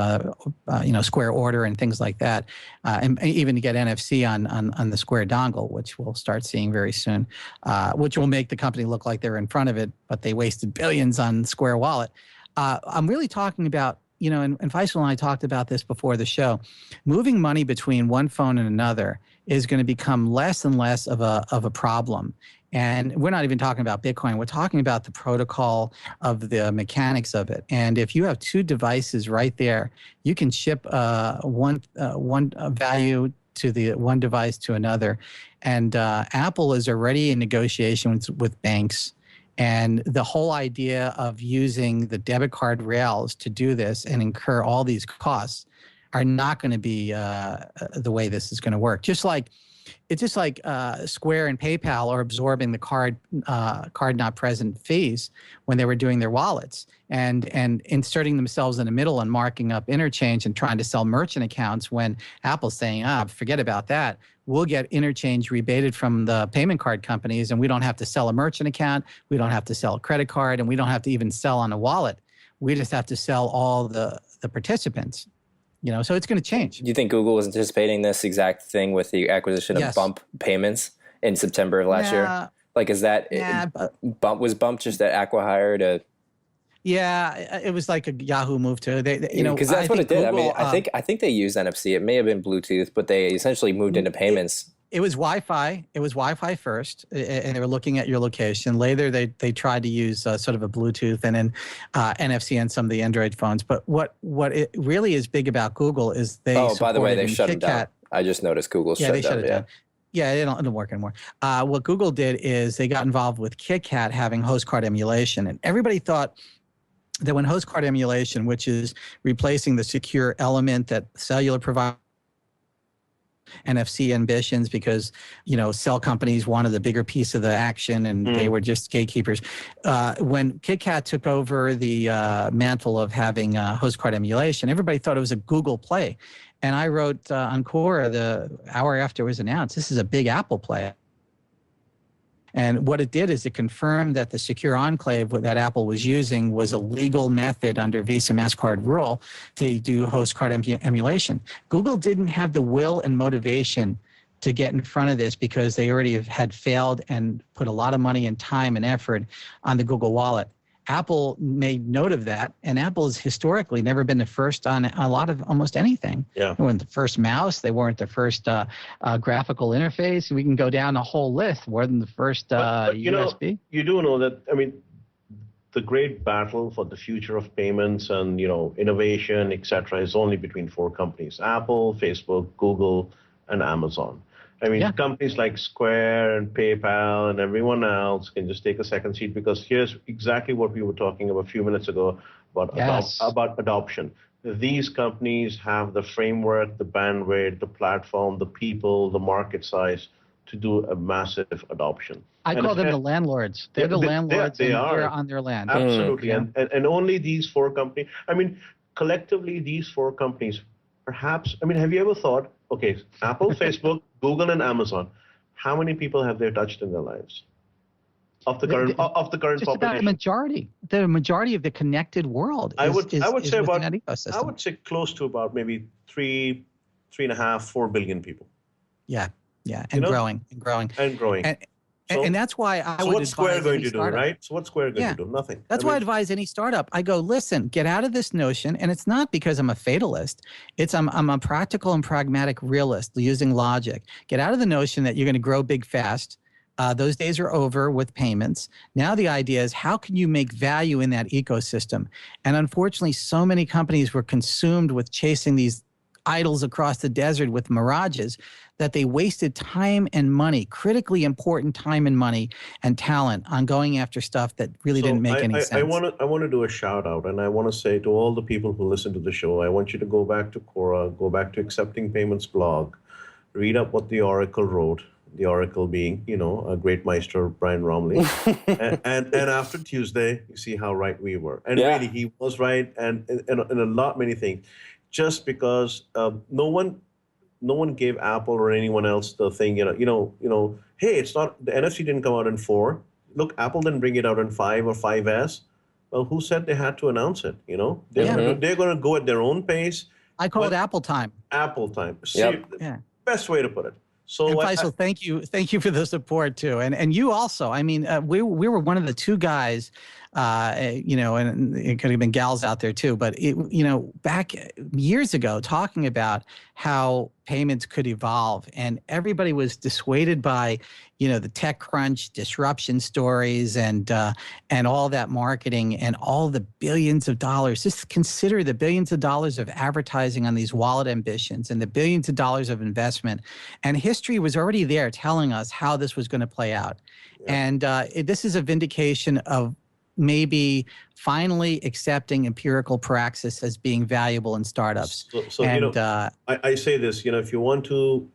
Square Order and things like that, and even to get NFC on the Square dongle, which we'll start seeing very soon, which will make the company look like they're in front of it, but they wasted billions on Square Wallet. I'm really talking about, and Faisal and I talked about this before the show, moving money between one phone and another is going to become less and less of a problem. And we're not even talking about Bitcoin. We're talking about the protocol of the mechanics of it. And if you have two devices right there, you can ship one value to the one device to another. And Apple is already in negotiations with banks. And the whole idea of using the debit card rails to do this and incur all these costs are not going to be the way this is going to work. It's just like Square and PayPal are absorbing the card not present fees when they were doing their wallets and inserting themselves in the middle and marking up interchange and trying to sell merchant accounts when Apple's saying, forget about that. We'll get interchange rebated from the payment card companies, and we don't have to sell a merchant account. We don't have to sell a credit card, and we don't have to even sell on a wallet. We just have to sell all the participants. So it's going to change. Do you think Google was anticipating this exact thing with the acquisition of Bump Payments in September of last year? Like, is that was Bump just that acqui-hire to? Yeah, it was like a Yahoo move too. Because that's what it did. Google, I think they used NFC. It may have been Bluetooth, but they essentially moved into payments. It was Wi-Fi. It was Wi-Fi first, and they were looking at your location. Later, they tried to use sort of a Bluetooth and then NFC on some of the Android phones. But what it really is big about Google is they. Oh, by the way, they shut it down. I just noticed Google shut it down. Yeah, it don't work anymore. What Google did is they got involved with KitKat having host card emulation, and everybody thought that when host card emulation, which is replacing the secure element that cellular provides, NFC ambitions, because cell companies wanted a bigger piece of the action and they were just gatekeepers. When KitKat took over the mantle of having host card emulation, everybody thought it was a Google play. And I wrote on Quora the hour after it was announced, this is a big Apple play. And what it did is it confirmed that the secure enclave that Apple was using was a legal method under Visa MasterCard rule to do host card emulation. Google didn't have the will and motivation to get in front of this because they already had failed and put a lot of money and time and effort on the Google Wallet. Apple made note of that, and Apple has historically never been the first on a lot of almost anything. Yeah. They weren't the first mouse. They weren't the first graphical interface. We can go down a whole list. More than the first USB. You do know that, the great battle for the future of payments and, innovation, et cetera, is only between four companies: Apple, Facebook, Google, and Amazon. Companies like Square and PayPal and everyone else can just take a second seat, because here's exactly what we were talking about a few minutes ago about adoption. These companies have the framework, the bandwidth, the platform, the people, the market size to do a massive adoption. I call them the landlords. They're the landlords. They are they're on their land. Absolutely. And only these four companies, collectively, these four companies, perhaps, have you ever thought, okay, Apple, Facebook, Google, and Amazon, how many people have they touched in their lives? Of the current population? Just about the majority. The majority of the connected world I would say about that ecosystem. I would say close to about maybe 3.5, 4 billion people. Yeah, and growing. And that's why I would what's Square going to do, startup. right? So what's Square going to do? Nothing. That's why I advise any startup. I go, listen, get out of this notion. And it's not because I'm a fatalist. It's I'm a practical and pragmatic realist using logic. Get out of the notion that you're going to grow big fast. Those days are over with payments. Now the idea is, how can you make value in that ecosystem? And unfortunately, so many companies were consumed with chasing these idols across the desert with mirages that they wasted time and money, critically important time and money and talent, on going after stuff that really didn't make any sense. I want to do a shout out, and I want to say to all the people who listen to the show, I want you to go back to Quora, go back to Accepting Payments blog, read up what the Oracle wrote. The Oracle being, a great maestro, Brian Romley. and after Tuesday, you see how right we were. And really, he was right, and in a lot, many things. Just because no one no one gave Apple or anyone else the thing, hey, it's not, the NFC didn't come out in 4. Look, Apple didn't bring it out in 5 or 5S. Well, who said they had to announce it? They're going to go at their own pace. I call it Apple time. Apple time. Yep. Best way to put it. So, and Faisal, thank you for the support too, and you also. I mean, we were one of the 2 guys, and it could have been gals out there too, but back years ago, talking about how payments could evolve, and everybody was dissuaded by, the tech crunch, disruption stories, and all that marketing and all the billions of dollars. Just consider the billions of dollars of advertising on these wallet ambitions and the billions of dollars of investment. And history was already there telling us how this was going to play out. Yeah. And this is a vindication of maybe finally accepting empirical praxis as being valuable in startups. I say this, if you want to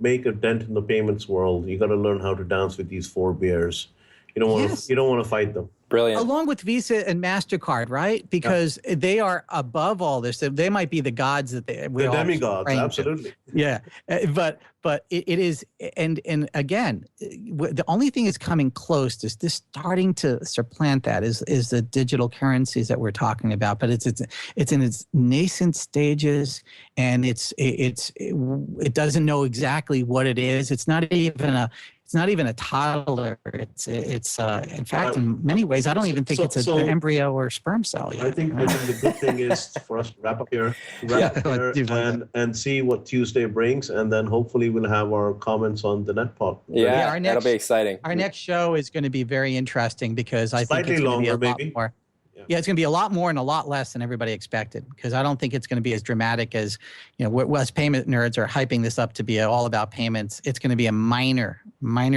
make a dent in the payments world, you got to learn how to dance with these 4 bears. You don't want to fight them. Brilliant. Along with Visa and MasterCard, right? Because they are above all this. They might be the gods that they're demigods, absolutely. Yeah, but it is, and again, the only thing that's coming close to this starting to supplant that is the digital currencies that we're talking about. But it's in its nascent stages, and it doesn't know exactly what it is. It's not even a toddler. It's in fact, in many ways, I don't even think it's an embryo or sperm cell yet. I think the good thing is for us to wrap up here, and see what Tuesday brings, and then hopefully we'll have our comments on the NetPod. Yeah, that'll be exciting. Our next show is going to be very interesting because I think it's going to be a lot more. Yeah, it's going to be a lot more and a lot less than everybody expected, because I don't think it's going to be as dramatic as, us payment nerds are hyping this up to be all about payments. It's going to be a minor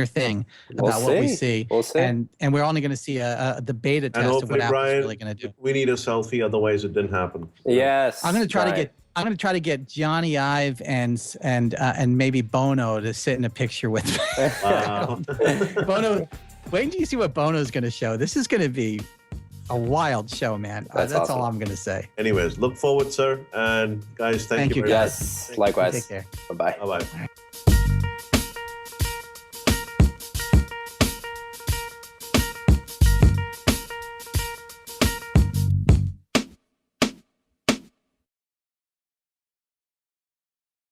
thing about what we see. We'll see. And we're only going to see the beta test of what Apple's really going to do. We need a selfie, otherwise it didn't happen. Yes. I'm going to try to get Johnny Ive and maybe Bono to sit in a picture with me. Wow. Bono, wait until you see what Bono's going to show. This is going to be a wild show, man. That's awesome. all I'm going to say. Anyways, look forward, sir. And guys, thank you very much. Yes, likewise. Take care. Bye-bye. Bye-bye.